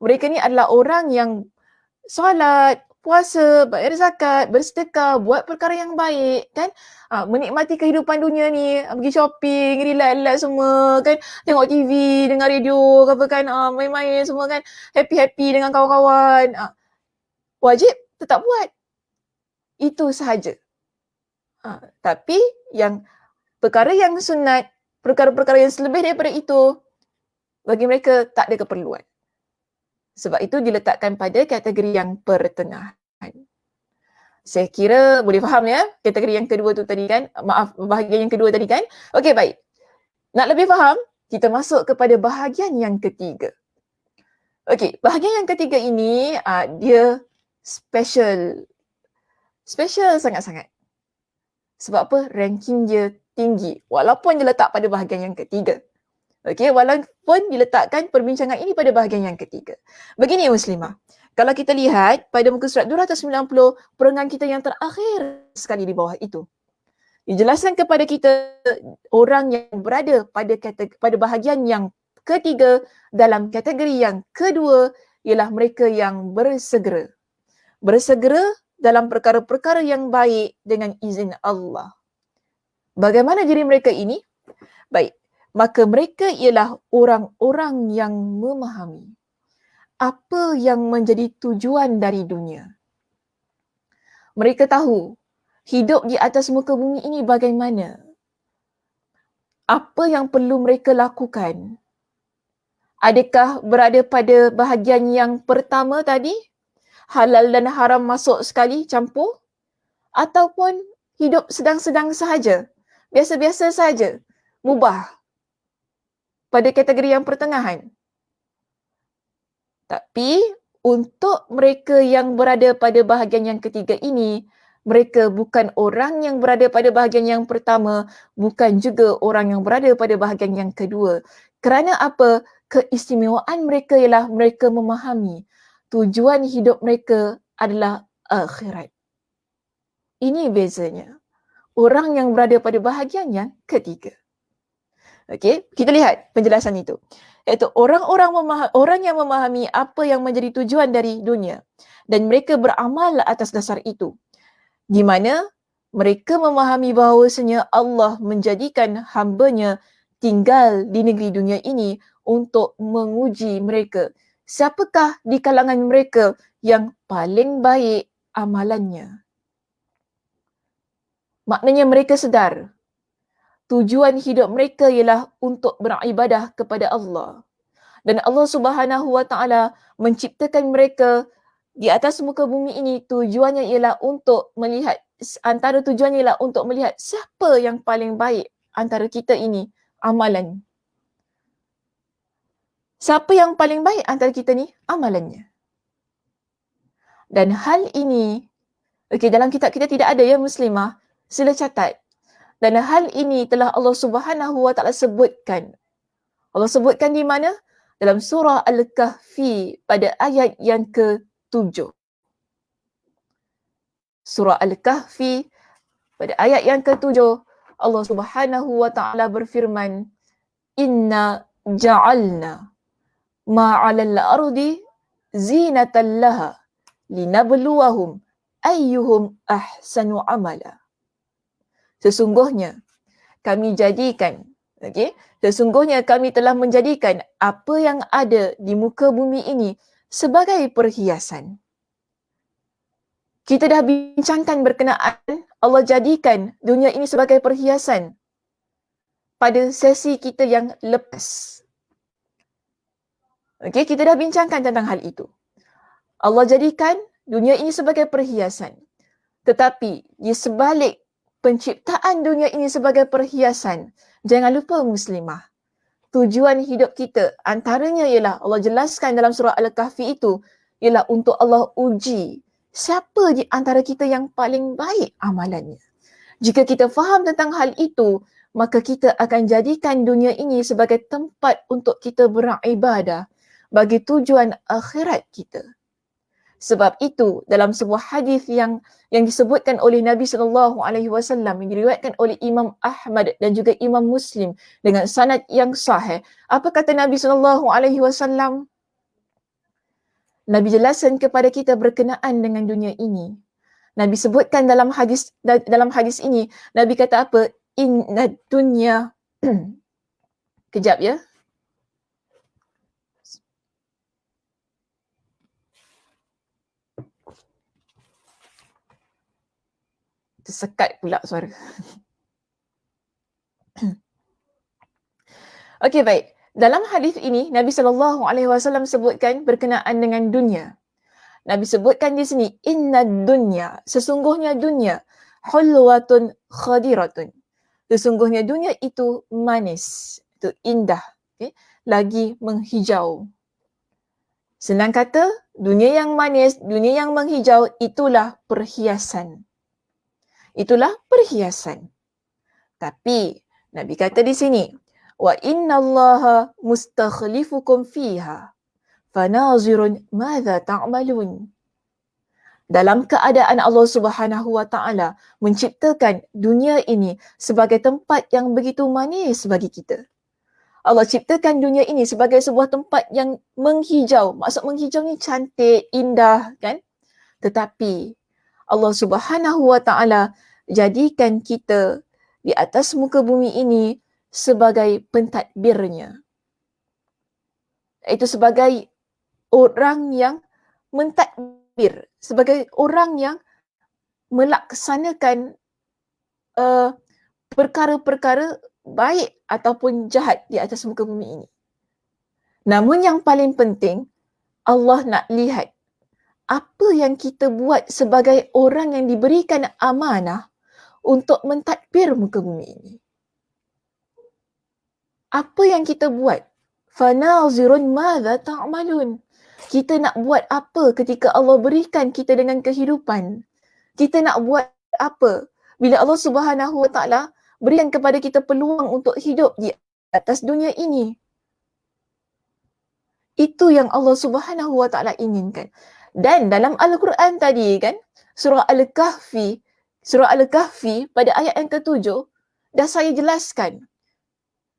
Mereka ni adalah orang yang solat, puasa, bayar zakat, bersedekah, buat perkara yang baik, kan? Menikmati kehidupan dunia ni, pergi shopping, relax-relax semua, kan? Tengok TV, dengar radio, apa kan, main-main semua kan, happy-happy dengan kawan-kawan. Wajib tetap buat. Itu sahaja. Tapi yang perkara yang sunat, perkara-perkara yang selebih daripada itu, bagi mereka tak ada keperluan. Sebab itu diletakkan pada kategori yang pertengahan. Saya kira boleh faham ya kategori yang kedua tu tadi kan. Maaf, bahagian yang kedua tadi kan. Okey, baik. Nak lebih faham, kita masuk kepada bahagian yang ketiga. Okey, bahagian yang ketiga ini dia special. Special sangat-sangat. Sebab apa? Ranking dia tinggi. Walaupun dia letak pada bahagian yang ketiga. Okey, walaupun diletakkan perbincangan ini pada bahagian yang ketiga. Begini Muslimah, kalau kita lihat pada muka surat 290, perengan kita yang terakhir sekali di bawah itu, dijelaskan kepada kita orang yang berada pada bahagian yang ketiga dalam kategori yang kedua ialah mereka yang bersegera. Bersegera dalam perkara-perkara yang baik dengan izin Allah. Bagaimana diri mereka ini? Baik, maka mereka ialah orang-orang yang memahami apa yang menjadi tujuan dari dunia. Mereka tahu hidup di atas muka bumi ini bagaimana. Apa yang perlu mereka lakukan? Adakah berada pada bahagian yang pertama tadi? Halal dan haram masuk sekali campur? Ataupun hidup sedang-sedang sahaja? Biasa-biasa sahaja? Mubah? Pada kategori yang pertengahan. Tapi untuk mereka yang berada pada bahagian yang ketiga ini, mereka bukan orang yang berada pada bahagian yang pertama, bukan juga orang yang berada pada bahagian yang kedua. Kerana apa? Keistimewaan mereka ialah mereka memahami tujuan hidup mereka adalah akhirat. Ini bezanya. Orang yang berada pada bahagian yang ketiga. Okey, kita lihat penjelasan itu. Iaitu orang yang memahami apa yang menjadi tujuan dari dunia dan mereka beramal atas dasar itu. Di mana mereka memahami bahawasanya Allah menjadikan hamba-Nya tinggal di negeri dunia ini untuk menguji mereka. Siapakah di kalangan mereka yang paling baik amalannya? Maknanya mereka sedar tujuan hidup mereka ialah untuk beribadah kepada Allah. Dan Allah Subhanahu Wa Taala menciptakan mereka di atas muka bumi ini, tujuannya ialah untuk melihat, antara tujuannya ialah untuk melihat siapa yang paling baik antara kita ini amalan. Siapa yang paling baik antara kita ni amalannya. Dan hal ini, dalam kitab kita tidak ada ya Muslimah, sila catat. Dan hal ini telah Allah Subhanahu Wa Taala sebutkan. Allah sebutkan di mana? Dalam surah Al-Kahfi pada ayat yang ke-7. Surah Al-Kahfi pada ayat yang ke-7, Allah Subhanahu Wa Taala berfirman, "Inna ja'alna ma'alal ardi zinatan laha linabluwahum ayyuhum ahsanu amala." Sesungguhnya kami jadikan, sesungguhnya kami telah menjadikan apa yang ada di muka bumi ini sebagai perhiasan. Kita dah bincangkan berkenaan Allah jadikan dunia ini sebagai perhiasan pada sesi kita yang lepas. Kita dah bincangkan tentang hal itu. Allah jadikan dunia ini sebagai perhiasan. Tetapi di sebalik penciptaan dunia ini sebagai perhiasan, jangan lupa Muslimah, tujuan hidup kita antaranya ialah Allah jelaskan dalam surah Al-Kahfi itu ialah untuk Allah uji siapa di antara kita yang paling baik amalannya. Jika kita faham tentang hal itu, maka kita akan jadikan dunia ini sebagai tempat untuk kita beribadah bagi tujuan akhirat kita. Sebab itu dalam sebuah hadis yang disebutkan oleh Nabi SAW yang diriwayatkan oleh Imam Ahmad dan juga Imam Muslim dengan sanad yang sahih, apa kata Nabi SAW? Nabi jelaskan kepada kita berkenaan dengan dunia ini. Nabi sebutkan dalam hadis ini, Nabi kata apa? Inna dunya kejap ya. Tersekat pula suara. Okey, baik. Dalam hadis ini Nabi SAW sebutkan berkenaan dengan dunia. Nabi sebutkan di sini inna dunya, sesungguhnya dunia hulwatun khadiratun. Sesungguhnya dunia itu manis, itu indah, okay? Lagi menghijau. Senang kata, dunia yang manis, dunia yang menghijau itulah perhiasan. Itulah perhiasan. Tapi Nabi kata di sini, wa innallaha mustakhlifukum fiha fanazirun madza ta'malun. Dalam keadaan Allah Subhanahu wa taala menciptakan dunia ini sebagai tempat yang begitu manis bagi kita. Allah ciptakan dunia ini sebagai sebuah tempat yang menghijau. Maksud menghijau ni cantik, indah, kan? Tetapi Allah Subhanahu wa taala jadikan kita di atas muka bumi ini sebagai pentadbirnya. Itu sebagai orang yang mentadbir, sebagai orang yang melaksanakan perkara-perkara baik ataupun jahat di atas muka bumi ini. Namun yang paling penting, Allah nak lihat apa yang kita buat sebagai orang yang diberikan amanah untuk mentadbir muka bumi ini. Apa yang kita buat? Fanazirun madza ta'malun. Kita nak buat apa ketika Allah berikan kita dengan kehidupan? Kita nak buat apa bila Allah Subhanahu wa taala berikan kepada kita peluang untuk hidup di atas dunia ini? Itu yang Allah Subhanahu wa taala inginkan. Dan dalam Al-Quran tadi kan, surah Al-Kahfi pada ayat yang ke-7 dah saya jelaskan.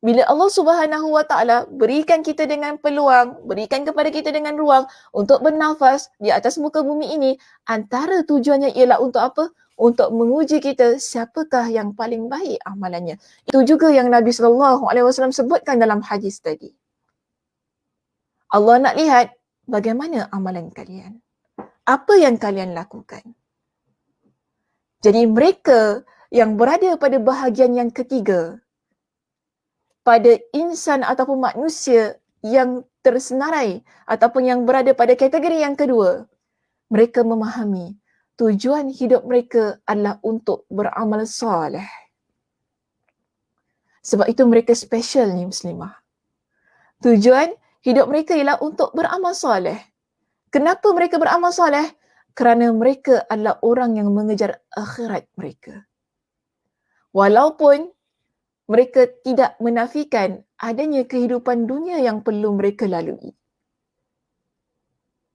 Bila Allah Subhanahu wa taala berikan kita dengan peluang, berikan kepada kita dengan ruang untuk bernafas di atas muka bumi ini, antara tujuannya ialah untuk apa? Untuk menguji kita siapakah yang paling baik amalannya. Itu juga yang Nabi SAW sebutkan dalam hadis tadi. Allah nak lihat bagaimana amalan kalian. Apa yang kalian lakukan. Jadi mereka yang berada pada bahagian yang ketiga, pada insan ataupun manusia yang tersenarai ataupun yang berada pada kategori yang kedua, mereka memahami tujuan hidup mereka adalah untuk beramal soleh. Sebab itu mereka special ni muslimah. Tujuan hidup mereka ialah untuk beramal soleh. Kenapa mereka beramal soleh? Kerana mereka adalah orang yang mengejar akhirat mereka. Walaupun mereka tidak menafikan adanya kehidupan dunia yang perlu mereka lalui.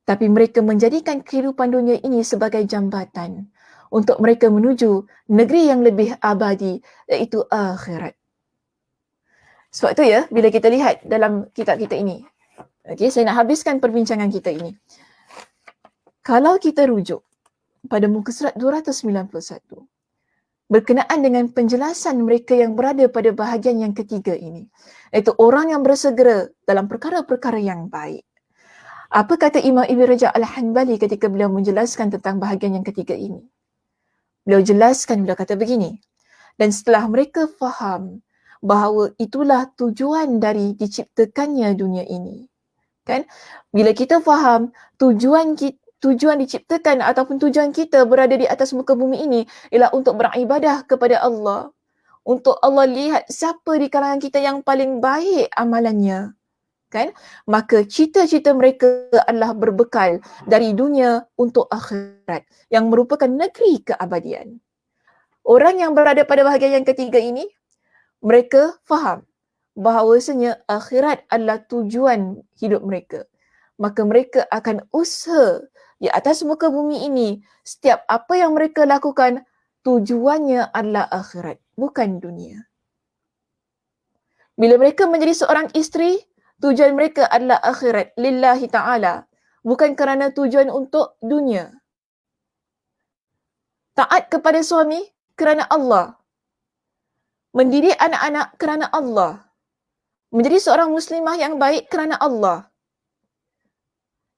Tapi mereka menjadikan kehidupan dunia ini sebagai jambatan untuk mereka menuju negeri yang lebih abadi, iaitu akhirat. Sebab itu ya, bila kita lihat dalam kitab kita ini, okay, saya nak habiskan perbincangan kita ini. Kalau kita rujuk pada muka surat 291, berkenaan dengan penjelasan mereka yang berada pada bahagian yang ketiga ini, iaitu orang yang bersegera dalam perkara-perkara yang baik. Apa kata Imam Ibn Rajab Al-Hanbali ketika beliau menjelaskan tentang bahagian yang ketiga ini? Beliau kata begini, dan setelah mereka faham bahawa itulah tujuan dari diciptakannya dunia ini. Kan? Bila kita faham tujuan diciptakan ataupun tujuan kita berada di atas muka bumi ini ialah untuk beribadah kepada Allah. Untuk Allah lihat siapa di kalangan kita yang paling baik amalannya. Kan? Maka cita-cita mereka adalah berbekal dari dunia untuk akhirat yang merupakan negeri keabadian. Orang yang berada pada bahagian yang ketiga ini, mereka faham bahawasanya akhirat adalah tujuan hidup mereka. Maka mereka akan usaha di atas muka bumi ini, setiap apa yang mereka lakukan, tujuannya adalah akhirat, bukan dunia. Bila mereka menjadi seorang isteri, tujuan mereka adalah akhirat, lillahi ta'ala, bukan kerana tujuan untuk dunia. Taat kepada suami kerana Allah. Mendidik anak-anak kerana Allah. Menjadi seorang muslimah yang baik kerana Allah.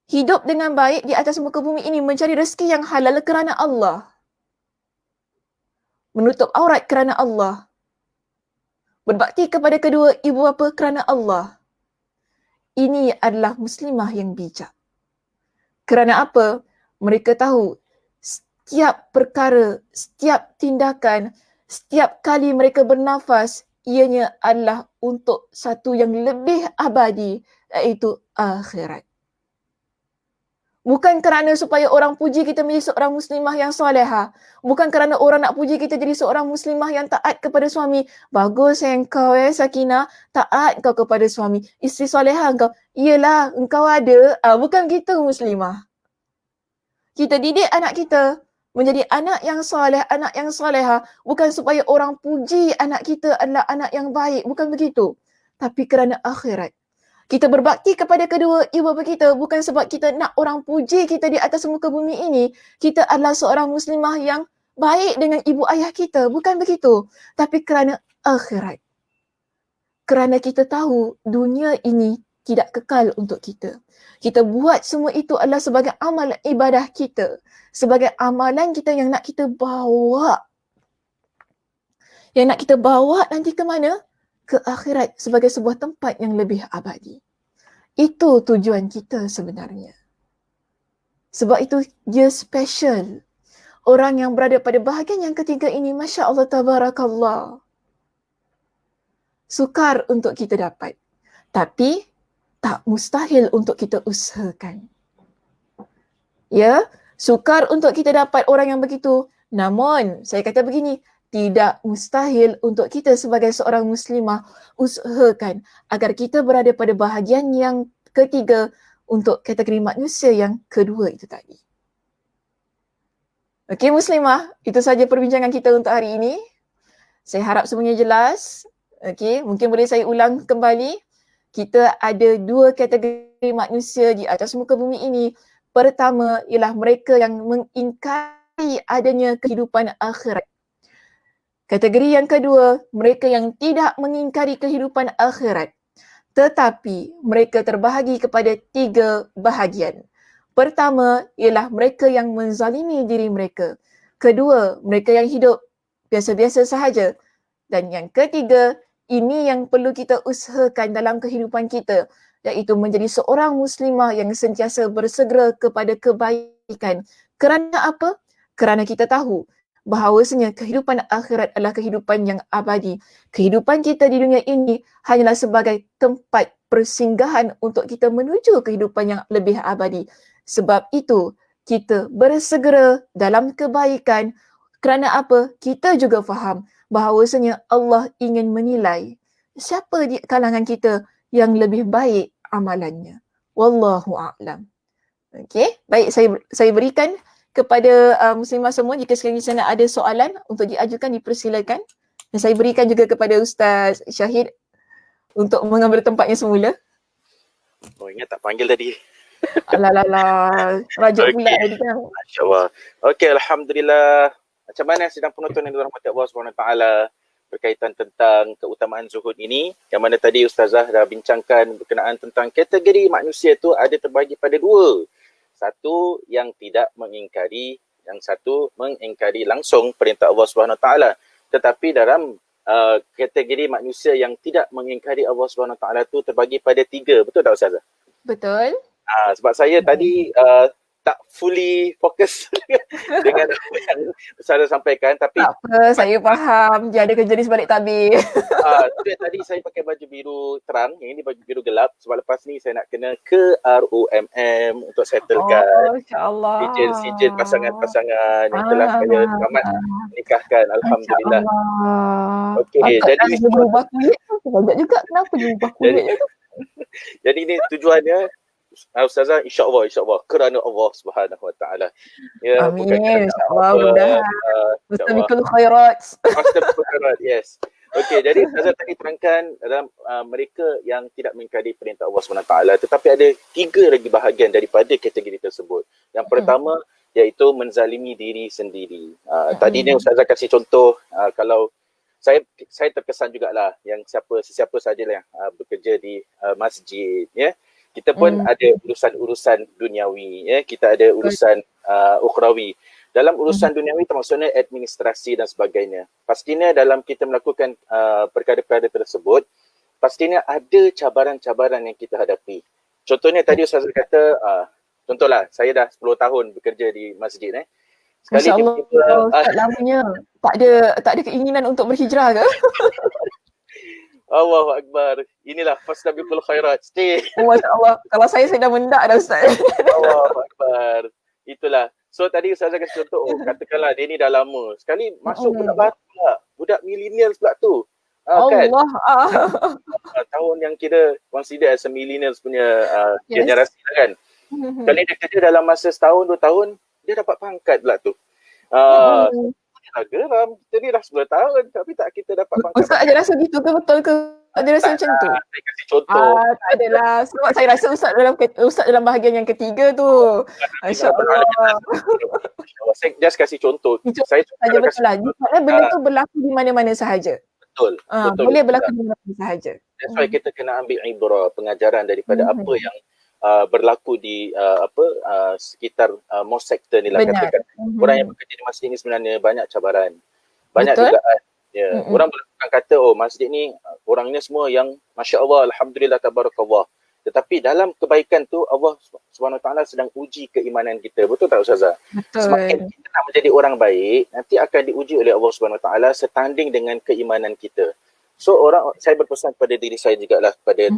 Hidup dengan baik di atas muka bumi ini, mencari rezeki yang halal kerana Allah. Menutup aurat kerana Allah. Berbakti kepada kedua ibu bapa kerana Allah. Ini adalah muslimah yang bijak. Kerana apa? Mereka tahu setiap perkara, setiap tindakan, setiap kali mereka bernafas, ianya adalah untuk satu yang lebih abadi, iaitu akhirat. Bukan kerana supaya orang puji kita menjadi seorang muslimah yang solehah. Bukan kerana orang nak puji kita jadi seorang muslimah yang taat kepada suami. Bagus engkau Sakinah, taat kau kepada suami. Isteri solehah engkau. Iyalah, engkau ada. Bukan gitu muslimah. Kita didik anak kita menjadi anak yang soleh, anak yang solehah. Bukan supaya orang puji anak kita adalah anak yang baik. Bukan begitu. Tapi kerana akhirat. Kita berbakti kepada kedua ibu bapa kita bukan sebab kita nak orang puji kita di atas muka bumi ini. Kita adalah seorang muslimah yang baik dengan ibu ayah kita. Bukan begitu. Tapi kerana akhirat. Kerana kita tahu dunia ini tidak kekal untuk kita. Kita buat semua itu adalah sebagai amal ibadah kita. Sebagai amalan kita yang nak kita bawa. Yang nak kita bawa nanti ke mana? Ke akhirat sebagai sebuah tempat yang lebih abadi. Itu tujuan kita sebenarnya. Sebab itu dia special. Orang yang berada pada bahagian yang ketiga ini, Masya Allah, Tabarakallah. Sukar untuk kita dapat. Tapi tak mustahil untuk kita usahakan. Ya, sukar untuk kita dapat orang yang begitu. Namun, saya kata begini, tidak mustahil untuk kita sebagai seorang muslimah usahakan agar kita berada pada bahagian yang ketiga untuk kategori manusia yang kedua itu tadi. Okey muslimah, itu saja perbincangan kita untuk hari ini. Saya harap semuanya jelas. Okey, mungkin boleh saya ulang kembali. Kita ada dua kategori manusia di atas muka bumi ini. Pertama ialah mereka yang mengingkari adanya kehidupan akhirat. Kategori yang kedua, mereka yang tidak mengingkari kehidupan akhirat. Tetapi mereka terbahagi kepada tiga bahagian. Pertama ialah mereka yang menzalimi diri mereka. Kedua, mereka yang hidup biasa-biasa sahaja. Dan yang ketiga, ini yang perlu kita usahakan dalam kehidupan kita, iaitu menjadi seorang muslimah yang sentiasa bersegera kepada kebaikan. Kerana apa? Kerana kita tahu bahawasanya kehidupan akhirat adalah kehidupan yang abadi. Kehidupan kita di dunia ini hanyalah sebagai tempat persinggahan untuk kita menuju kehidupan yang lebih abadi. Sebab itu, kita bersegera dalam kebaikan. Kerana apa? Kita juga faham bahawasanya Allah ingin menilai siapa di kalangan kita yang lebih baik amalannya. Wallahu a'lam. Okey, baik, saya berikan kepada muslimah semua, jika sekiranya sana ada soalan untuk diajukan, dipersilakan. Dan saya berikan juga kepada Ustaz Syahid untuk mengambil tempatnya semula. Oh, ingat tak panggil tadi. Alah, rajuk pula tadi kan. Masya-Allah. Okey, alhamdulillah. Macam mana sidang penonton yang dirahmati Allah SWT berkaitan tentang keutamaan zuhud ini, yang mana tadi Ustazah dah bincangkan berkenaan tentang kategori manusia tu ada terbagi pada dua. Satu yang tidak mengingkari, yang satu mengingkari langsung perintah Allah SWT. Tetapi dalam kategori manusia yang tidak mengingkari Allah SWT tu terbagi pada tiga. Betul tak Ustazah? Betul. Sebab saya tadi tak fully fokus dengan apa yang Ustazah sampaikan, tapi tak apa, saya faham. Dia ada kerja di sebalik tabir. Tadi saya pakai baju biru terang, yang ini baju biru gelap sebab lepas ni saya nak kena ke ROMM untuk settlekan sijil pasangan-pasangan yang telah saya selamat nikahkan, alhamdulillah. Okey, jadi dia berubah kulit tu banyak juga, kenapa dia berubah kulit tu? Jadi ini tujuannya Ustazah, insya-Allah kerana Allah Subhanahu Wa Taala. Ya, bukan Amin. kerana InsyaAllah apa-apa. mudah-mudahan. InsyaAllah. Mustabikul khairat. Astagfirullah, yes. Okey, jadi Ustazah tadi terangkan dalam mereka yang tidak mengingkari perintah Allah SWT, tetapi ada 3 lagi bahagian daripada kategori tersebut. Yang pertama iaitu menzalimi diri sendiri. Tadi ni Ustazah kasih contoh, kalau saya terkesan jugalah yang sesiapa sajalah yang bekerja di masjid, ya. Kita pun ada urusan-urusan duniawi, ya. Kita ada urusan ukhrawi. Dalam urusan duniawi termasuknya administrasi dan sebagainya. Pastinya dalam kita melakukan perkara-perkara tersebut, pastinya ada cabaran-cabaran yang kita hadapi. Contohnya tadi Ustazah kata, contohlah saya dah 10 tahun bekerja di masjid. Sekali Masya Allah, tiba-tiba Ustaz lamanya. Tak ada keinginan untuk berhijrah ke? Allahu Akbar. Inilah fastabiqul khairat. Stay. Masya Allah. Kalau saya dah mendak dah Ustaz. Allahu Akbar. Itulah. So tadi Ustazah kasih contoh, katakanlah dia ni dah lama. Sekali masuk budak baru pula. Budak millennials pula tu. Kan? Allah. Tahun yang kira consider as a millennials punya generasi lah kan. Sekali dia kerja dalam masa setahun, 2 tahun, dia dapat pangkat pula tu. Dia geram. Kita ni dah 10 tahun tapi tak kita dapat pangkat. Ustaz ada rasa gitu ke? Betul ke? Ada rasa macam tu? Saya kasih contoh. Tak adalah. Sebab saya rasa Ustaz dalam bahagian yang ketiga tu. Masya Allah. Saya just kasih contoh. Saya saja betul lah. Benda tu berlaku di mana-mana sahaja. Betul. Boleh berlaku di mana-mana sahaja. That's why kita kena ambil ibrah, pengajaran daripada apa yang berlaku di sekitar mosque sektor ni lah. Katakan orang yang bekerja di masjid ni sebenarnya banyak cabaran, banyak dugaan. Ya, orang bukan kata masjid ni orangnya semua yang masya-Allah, alhamdulillah, tabarakallah. Tetapi dalam kebaikan tu Allah Subhanahu Wa Taala sedang uji keimanan kita. Betul tak Ustazah? Betul. Semakin kita nak menjadi orang baik, nanti akan diuji oleh Allah Subhanahu Wa Taala setanding dengan keimanan kita. So saya berpesan kepada diri saya jugalah, kepada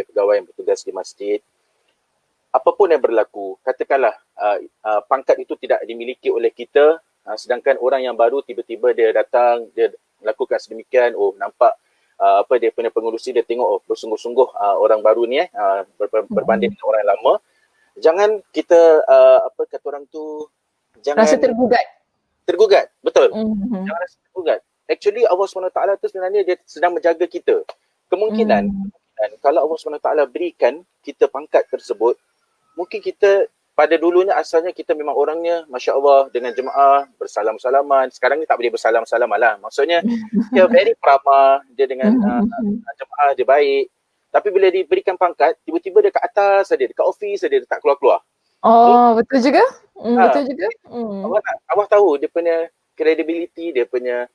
pegawai yang bertugas di masjid, apapun yang berlaku, katakanlah pangkat itu tidak dimiliki oleh kita, sedangkan orang yang baru tiba-tiba dia datang, dia melakukan sedemikian, nampak dia punya pengurusi, dia tengok bersungguh-sungguh orang baru ni berbanding dengan orang lama. Jangan kita kata orang tu, jangan rasa tergugat, betul. Jangan rasa tergugat. Actually Allah SWT tu sebenarnya dia sedang menjaga kita. Kemungkinan kalau Allah SWT berikan kita pangkat tersebut, mungkin kita pada dulunya asalnya kita memang orangnya Masya Allah dengan jemaah bersalam-salaman. Sekarang ni tak boleh bersalam-salaman lah. Maksudnya dia very ramah, dia dengan jemaah dia baik. Tapi bila diberikan pangkat, tiba-tiba dia kat atas saja, dekat office saja, dia tak keluar-keluar. Betul juga. Betul juga. Awak tahu dia punya credibility, dia punya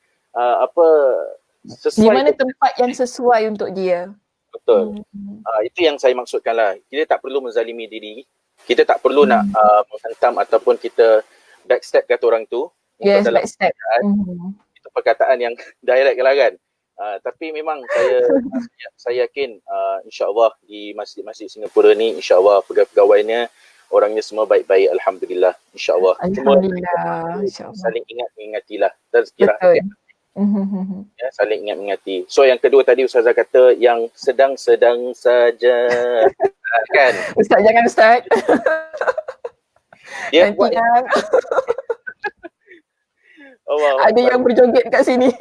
sesuai. Di mana tempat yang sesuai untuk dia. Betul. Itu yang saya maksudkan lah. Kita tak perlu menzalimi diri. Kita tak perlu nak menghantam ataupun kita backstab kata orang tu. Yes, backstab. Itu perkataan yang direct lah kan. Tapi memang saya yakin insya-Allah di masjid-masjid Singapura ni, insya-Allah pegawai-pegawainya orangnya semua baik-baik, alhamdulillah, insya-Allah. Alhamdulillah, insya-Allah. Saling ingat mengingatilah. Tazkirah. Ya, saling ingat mengingati. So yang kedua tadi Ustazah kata yang sedang-sedang saja. Kan? Ustaz jangan Ustaz. Dia nanti buat ada yang berjoget kat sini.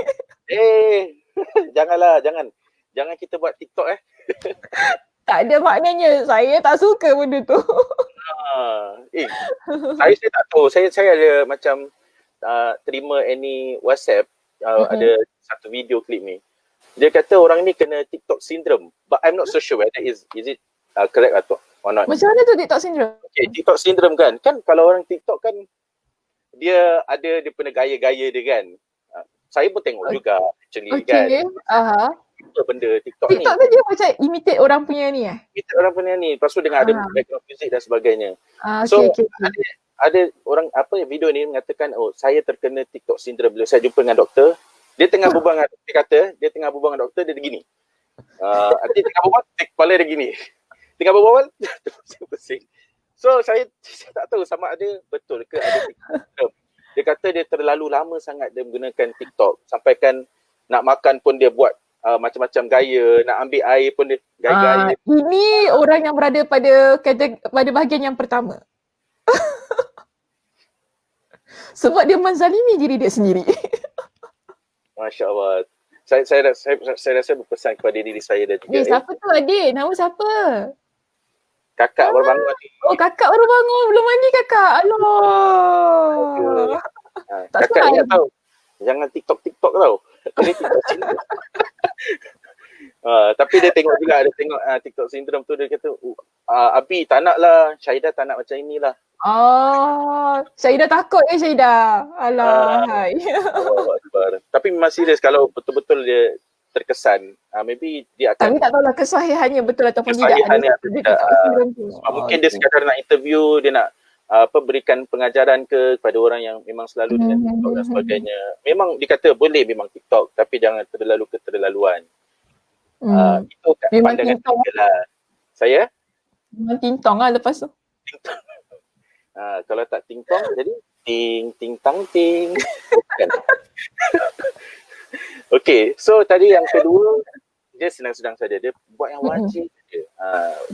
Janganlah, jangan kita buat TikTok Tak ada maknanya. Saya tak suka benda tu. Saya tak tahu. Saya ada macam terima any WhatsApp, ada satu video klip ni. Dia kata orang ni kena TikTok syndrome. But I'm not so sure whether is it correct atau not. Macam mana tu TikTok syndrome? Okay, TikTok syndrome kan kalau orang TikTok kan dia ada dia punya gaya-gaya dia kan. Saya pun tengok juga actually kan. Apa benda TikTok ni? TikTok saja macam imitate orang punya ni Imitate orang punya ni. Lepas tu dengan ada background music dan sebagainya. Okay. Ada orang video ni mengatakan saya terkena TikTok syndrome bila saya jumpa dengan doktor. Dia tengah berbual dengan doktor, dia tengah berbual dengan doktor, dia begini. Dia tengah berbual, kepala dia gini. Tengah berbual, pusing. So saya tak tahu sama ada betul ke ada TikTok. Dia kata dia terlalu lama sangat dia menggunakan TikTok. Sampaikan nak makan pun dia buat macam-macam gaya, nak ambil air pun dia gaya-gaya. Ini orang yang berada pada bahagian yang pertama. Sebab dia menzalimi diri dia sendiri. Masya Allah. Saya rasa berpesan kepada diri saya dan juga Siapa tu adik? Nama siapa? kakak baru bangun ni. Oh, kakak baru bangun. Belum mandi kakak. Alah. Tak Kakak sempat. ingat tahu, jangan TikTok tau. Dia TikTok syndrome. Tapi dia tengok TikTok syndrome tu, dia kata, Abi tak nak lah, Syahidah tak nak macam inilah. Syahidah takut Syahidah. Alah. Hai. Tapi memang serius, kalau betul-betul dia terkesan, maybe dia akan. Tapi tak tahulah kesahihannya betul ataupun tidak. Kesahihannya atau tidak. Mungkin dia sekadar nak interview, dia nak berikan pengajaran kepada orang yang memang selalu dengan TikTok dan sebagainya. Memang dikata boleh memang TikTok, tapi jangan terlalu keterlaluan. Itu pandangan saya lah. Saya? Memang tintong lah lepas tu. Kalau tak ting-tong, jadi ting-ting-tang-ting. Okay, so tadi yang kedua, dia senang-senang saja. Dia buat yang wajib saja.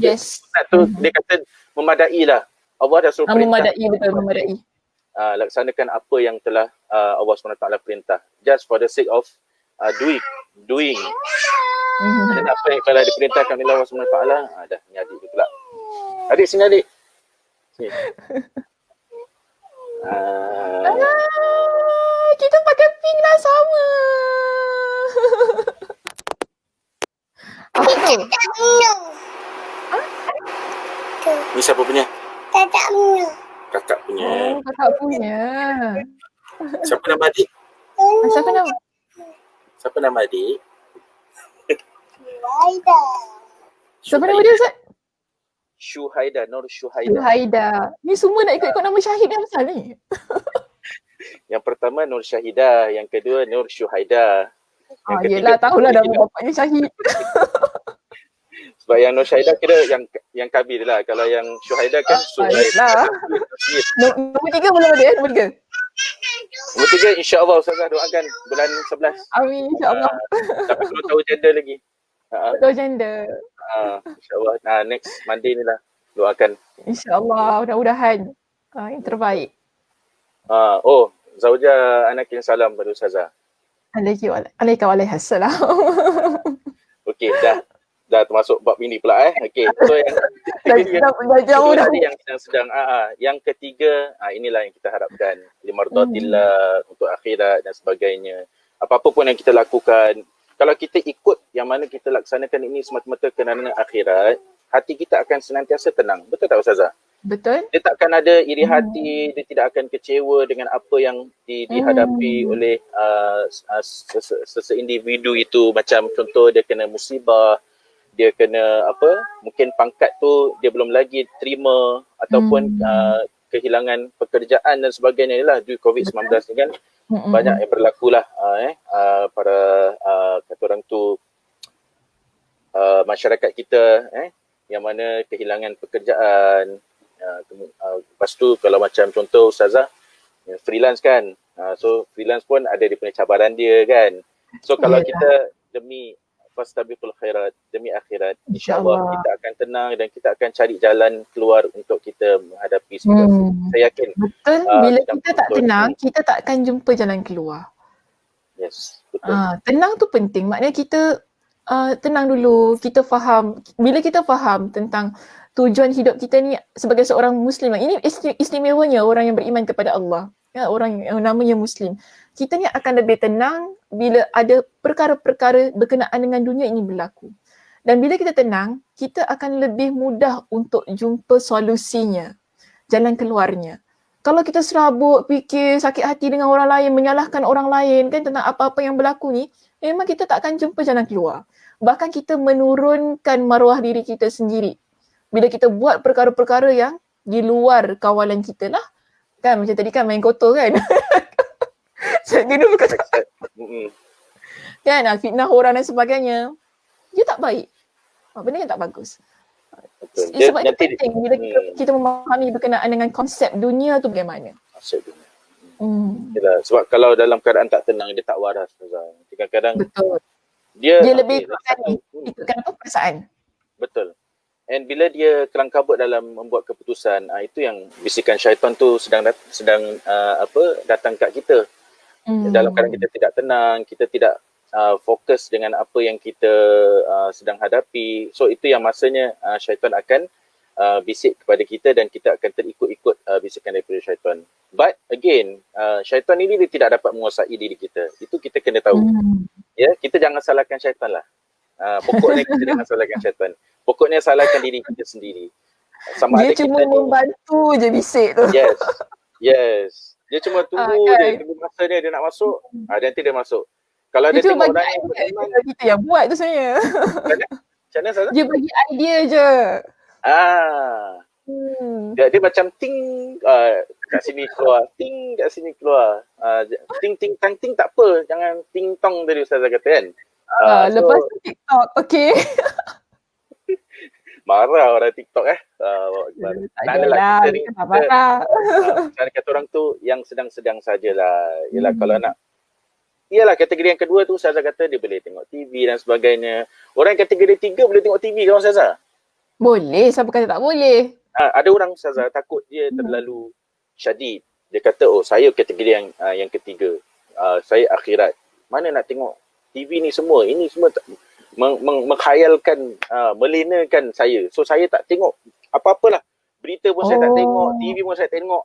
Yes. Tu dia kata memadai lah. Allah dah suruh perintah. Memadai. Laksanakan apa yang telah Allah SWT perintah. Just for the sake of doing. Dan apa yang telah diperintahkan oleh Allah SWT, dah ni adik dia pula. Adik sini adik. Sini. Kita pakai pink lah sama. Apa tu? Ni siapa punya? Kakak punya. Kakak punya. Siapa nama adik? Siapa nama adik? Siapa nama dia Ustaz? Syuhaida, Nur Syuhaida. Syuhaida. Ni semua nak ikut nama Syahid yang besar ni. Yang pertama Nur Syahidah, yang kedua Nur Syuhaida. Yelah, tahulah nama bapaknya Syahid. Sebab yang Nur Syahidah kira yang kabir lah. Kalau yang Syuhaida kan Syuhaida. Nombor 3 belum ada ya? Nombor 3? Nombor 3 insya-Allah Ustazah doakan bulan 11. Amin, insya-Allah. Tapi belum tahu gender lagi. Tahu gender. InsyaAllah. Next Monday ni lah. Doakan. InsyaAllah. Mudah-mudahan. Yang terbaik. Zaujah anakin salam pada Ustazah. Waalaikumsalam. Okey, dah termasuk bab ini pula Okey. So yang jauh dah. Yang sedang yang ketiga, inilah yang kita harapkan. Limardatillah, untuk akhirat dan sebagainya. Apa-apa pun yang kita lakukan, kalau kita ikut yang mana kita laksanakan ini semata-mata kerana akhirat, hati kita akan senantiasa tenang. Betul tak Ustazah? Betul. Dia takkan ada iri hati, dia tidak akan kecewa dengan apa yang dihadapi oleh seindividu itu. Macam contoh dia kena musibah, dia kena mungkin pangkat tu dia belum lagi terima, ataupun kehilangan pekerjaan dan sebagainya lah due COVID-19 ni kan. Banyak yang berlaku lah para kata orang tu masyarakat kita yang mana kehilangan pekerjaan. Lepas tu kalau macam contoh Ustazah freelance kan, so freelance pun ada dia punya cabaran dia kan. So kalau kita demi fastabiqul khairat, demi akhirat, insya-Allah kita akan tenang dan kita akan cari jalan keluar untuk kita menghadapi situasi. Saya yakin. Betul, bila kita tak tenang, kita tak akan jumpa jalan keluar. Yes, betul. Tenang tu penting. Maknanya kita tenang dulu, kita faham. Bila kita faham tentang tujuan hidup kita ni sebagai seorang Muslim, ini istimewanya orang yang beriman kepada Allah, orang yang namanya Muslim. Kita ni akan lebih tenang bila ada perkara-perkara berkenaan dengan dunia ini berlaku. Dan bila kita tenang, kita akan lebih mudah untuk jumpa solusinya, jalan keluarnya. Kalau kita serabut, fikir, sakit hati dengan orang lain, menyalahkan orang lain kan tentang apa-apa yang berlaku ni, memang kita tak akan jumpa jalan keluar. Bahkan kita menurunkan maruah diri kita sendiri. Bila kita buat perkara-perkara yang di luar kawalan kita lah. Kan macam tadi kan main kotor kan. Saya dulu kata kan fitnah orang dan sebagainya. Dia tak baik. Benda yang tak bagus. Sebab itu penting bila kita memahami berkenaan dengan konsep dunia tu bagaimana. Konsep dunia. Yalah, sebab kalau dalam keadaan tak tenang, dia tak waras. Kadang-kadang Dia Dia lebih okey, lagi kuatkan satu. ni, ikutkan apa perasaan. Betul. And bila dia kelang kabut dalam membuat keputusan, itu yang bisikan syaitan tu sedang datang kat kita. Dalam keadaan kita tidak tenang, kita tidak fokus dengan apa yang kita sedang hadapi. So itu yang masanya syaitan akan bisik kepada kita dan kita akan terikut-ikut bisikan daripada syaitan. But again, syaitan ini dia tidak dapat menguasai diri kita. Itu kita kena tahu. Ya, kita jangan salahkan syaitan lah. Pokoknya kita jangan salahkan syaitan. Pokoknya salahkan diri kita sendiri. Sama Dia ada cuma kita ni, membantu je bisik tu. Yes. Dia cuma tunggu kan? je, tunggu masa dia nak masuk, nanti dia masuk. Kalau Dia dia cuma tengok bagi orang yang idea beriman, je, kita yang buat tu sebenarnya. macam mana Sarah? Dia bagi idea je. Dia macam ting kat sini keluar, ting kat sini keluar. Ting ting tang ting tak apa, jangan ting tong tadi Ustazah kata kan. Lepas tu TikTok, okey. Marah orang TikTok Tak adalah, kita tak marah. Macam kata orang tu yang sedang-sedang sajalah. Yalah kalau nak, iyalah kategori yang kedua tu Ustazah kata dia boleh tengok TV dan sebagainya. Orang kategori 3 boleh tengok TV kan Ustazah? Boleh, siapa kata tak boleh? Ada orang Ustazah takut dia terlalu syadid. Dia kata saya kategori yang ketiga. Saya akhirat. Mana nak tengok TV ni semua. Ini semua mengkhayalkan, melenakan saya. So saya tak tengok apa-apalah. Berita pun saya tak tengok, TV pun saya tengok.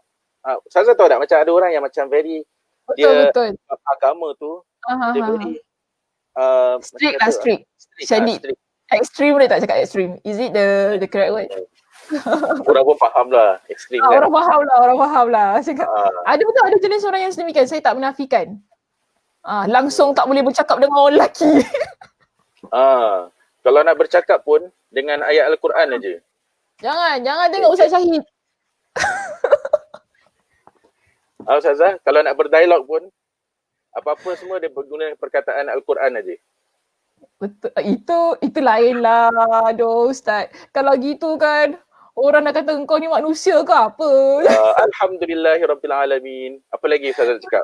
Ustazah tahu tak macam ada orang yang macam very Betul. agama tu dia very strict lah, strict. Syadid. Extreme boleh tak cakap extreme? Is it the correct word? Orang pun faham lah ekstrim kan. Orang faham lah. Cakap, ada betul, ada jenis orang yang sedemikian. Saya tak menafikan. Langsung tak boleh bercakap dengan orang lelaki. Kalau nak bercakap pun dengan ayat Al-Quran aja. Jangan tengok Ustaz Syahid. Ustazah, kalau nak berdialog pun apa-apa semua dia berguna perkataan Al-Quran aja. Betul. Itu lain lah. Aduh Ustaz. Kalau gitu kan orang nak kata engkau ni manusia ke apa? Alhamdulillahirrabbilalamin. Apa lagi Ustazah cakap?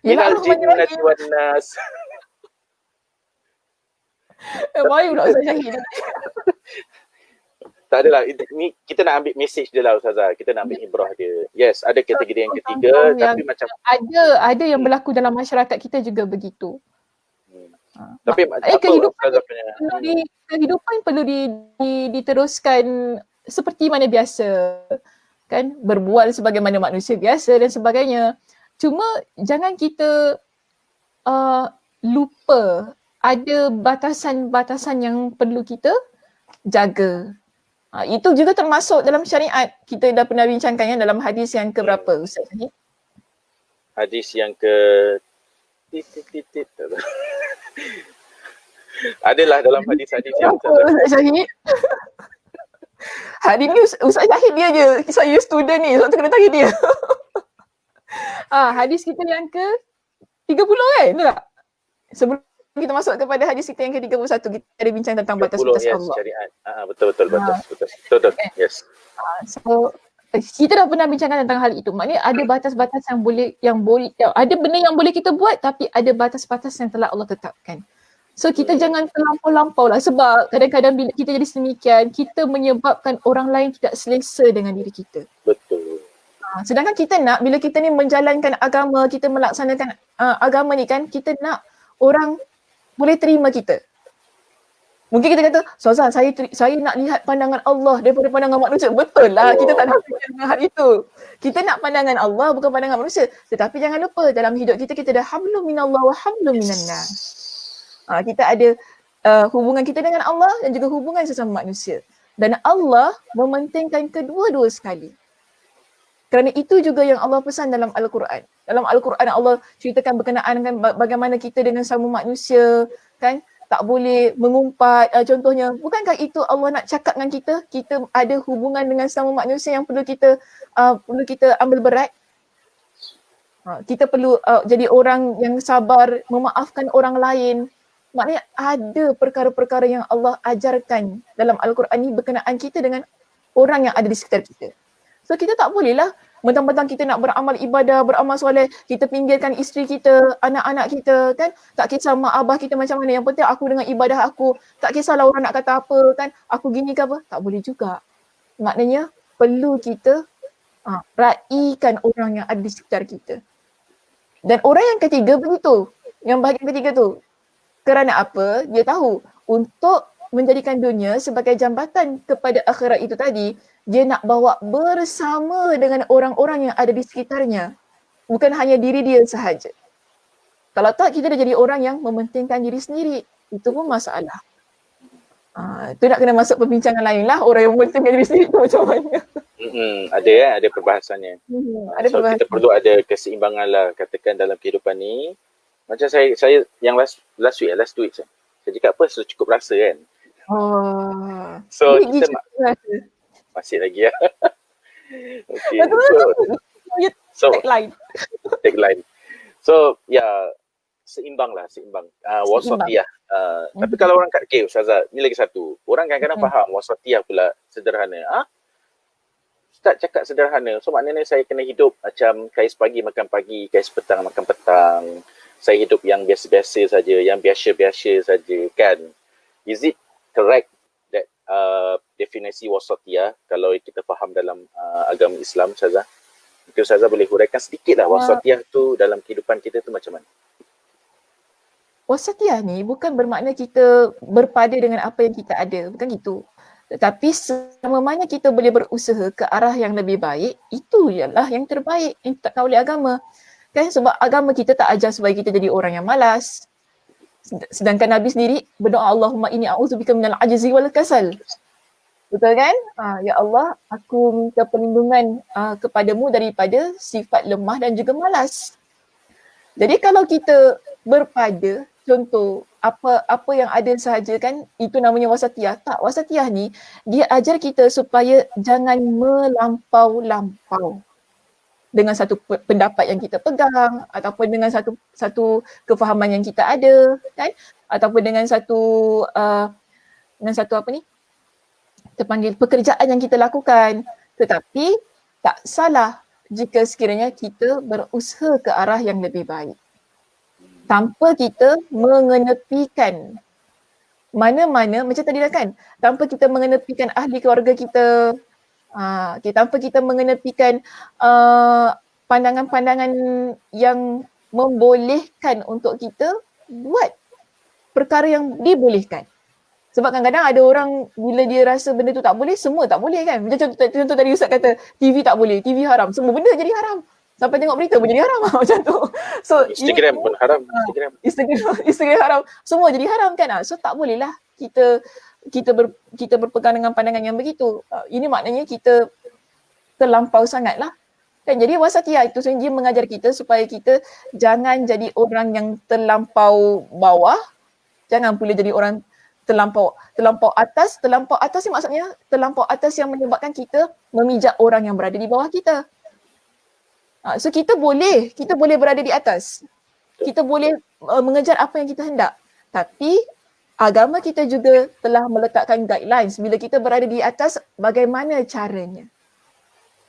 Yelah, Minal jinnati wan nas. Bayu pula Ustaz Syahid. Tak adalah, ni kita nak ambil message dia lah Ustazah. Kita nak ambil ibrah dia. Yes, ada kategori yang ketiga tapi macam ada yang berlaku dalam masyarakat kita juga begitu. Tapi kehidupan perlu diteruskan seperti mana biasa. Kan? Berbual sebagaimana manusia biasa dan sebagainya. Cuma jangan kita lupa ada batasan-batasan yang perlu kita jaga. Itu juga termasuk dalam syariat. Kita dah pernah bincangkannya dalam hadis yang ke berapa Ustaz Syahid? Hadis yang ke adalah dalam hadis-hadis yang Ustaz Syahid. Hari ni Ustaz Syahid dia je. Saya student ni, sebab tu kena tanya dia. Hadis kita yang ke 30 kan? Betul tak? Sebelum kita masuk kepada hadis kita yang ke-31, kita ada bincang tentang batas-batas Allah. Syariat. Betul. Betul. Yes. So kita dah pernah bincangkan tentang hal itu. Maknanya ada batas-batas yang boleh ada benda yang boleh kita buat tapi ada batas-batas yang telah Allah tetapkan. So kita jangan terlampau-lampau lah, sebab kadang-kadang bila kita jadi sedemikian, kita menyebabkan orang lain tidak selesa dengan diri kita. Betul. Sedangkan kita nak, bila kita ni menjalankan agama, kita melaksanakan agama ni kan, kita nak orang boleh terima kita. Mungkin kita kata, Ustazah, saya nak lihat pandangan Allah daripada pandangan manusia. Betul lah, kita tak nak fikir dengan hal itu. Kita nak pandangan Allah bukan pandangan manusia. Tetapi jangan lupa, dalam hidup kita, kita dah hablum minallah wa hablum minannas. Kita ada hubungan kita dengan Allah dan juga hubungan sesama manusia. Dan Allah mementingkan kedua-dua sekali. Kerana itu juga yang Allah pesan dalam Al-Quran. Dalam Al-Quran Allah ceritakan berkenaan dengan bagaimana kita dengan sama manusia, kan? Tak boleh mengumpat. Contohnya, bukankah itu Allah nak cakap dengan kita, kita ada hubungan dengan sama manusia yang perlu kita ambil berat. Kita perlu jadi orang yang sabar, memaafkan orang lain. Maknanya ada perkara-perkara yang Allah ajarkan dalam Al-Quran ni berkenaan kita dengan orang yang ada di sekitar kita. So kita tak bolehlah Mentang-mentang kita nak beramal ibadah, beramal soleh, kita pinggirkan isteri kita, anak-anak kita kan. Tak kisah mak abah kita macam mana, yang penting aku dengan ibadah aku. Tak kisahlah orang nak kata apa kan, aku gini ke apa, tak boleh juga. Maknanya perlu kita raikan orang yang ada di sekitar kita. Dan orang yang ketiga begitu, yang bahagian ketiga tu, kerana apa? Dia tahu untuk menjadikan dunia sebagai jambatan kepada akhirat itu tadi, dia nak bawa bersama dengan orang-orang yang ada di sekitarnya. Bukan hanya diri dia sahaja. Kalau tak, kita dah jadi orang yang mementingkan diri sendiri. Itu pun masalah. Itu nak kena masuk perbincangan lain lah. Orang yang mementingkan diri sendiri tu macam mana. Ada perbahasannya. Ada So perbahasan. kita perlu ada keseimbangan lah, katakan dalam kehidupan ni. Macam saya yang last week saya cakap apa, so cukup rasa kan. So kita masih lagi ya. Okay. So tagline. So seimbang. Wasatiyah. Tapi kalau orang kat Ustazah, ni lagi satu. Orang kadang-kadang faham wasatiyah pula sederhana. Ustaz cakap sederhana. So maknanya saya kena hidup macam kais pagi makan pagi, kais petang makan petang. Saya hidup yang biasa-biasa saja, yang biasa-biasa saja kan. Is it correct that definisi wasatiyah kalau kita faham dalam agama Islam, Ustazah? Mungkin Ustazah boleh huraikan sedikit lah wasatiyah tu dalam kehidupan kita tu macam mana? Wasatiyah ni bukan bermakna kita berpada dengan apa yang kita ada, bukan gitu. Tetapi selama mana kita boleh berusaha ke arah yang lebih baik, itu ialah yang terbaik yang ditetapkan oleh agama. Kan sebab agama kita tak ajar supaya kita jadi orang yang malas. Sedangkan Nabi sendiri berdoa, Allahumma inni a'udzubika minal ajzi wal kasal. Betul kan? Ya Allah, aku minta perlindungan kepadamu daripada sifat lemah dan juga malas. Jadi kalau kita berpada, contoh apa yang ada sahaja kan, itu namanya wasatiyah. Tak, wasatiyah ni dia ajar kita supaya jangan melampau-lampau dengan satu pendapat yang kita pegang, ataupun dengan satu kefahaman yang kita ada kan, ataupun dengan satu terpanggil pekerjaan yang kita lakukan. Tetapi tak salah jika sekiranya kita berusaha ke arah yang lebih baik tanpa kita mengenepikan mana-mana, macam tadi dah kan, tanpa kita mengenepikan ahli keluarga kita, tanpa kita mengenepikan pandangan-pandangan yang membolehkan untuk kita buat perkara yang dibolehkan. Sebab kadang-kadang ada orang bila dia rasa benda tu tak boleh, semua tak boleh kan. Macam contoh tadi Ustaz kata TV tak boleh, TV haram, semua benda jadi haram. Sampai tengok berita pun jadi haram macam tu. So Instagram pun haram. Instagram haram, semua jadi haram kan. So tak bolehlah kita berpegang dengan pandangan yang begitu. Ini maknanya kita terlampau sangatlah. Kan, jadi wasatiyah itu sebenarnya dia mengajar kita supaya kita jangan jadi orang yang terlampau bawah, jangan pula jadi orang terlampau atas. Terlampau atas ni maksudnya terlampau atas yang menyebabkan kita memijak orang yang berada di bawah kita. So kita boleh berada di atas. Kita boleh mengejar apa yang kita hendak. Tapi agama kita juga telah meletakkan guidelines bila kita berada di atas, bagaimana caranya.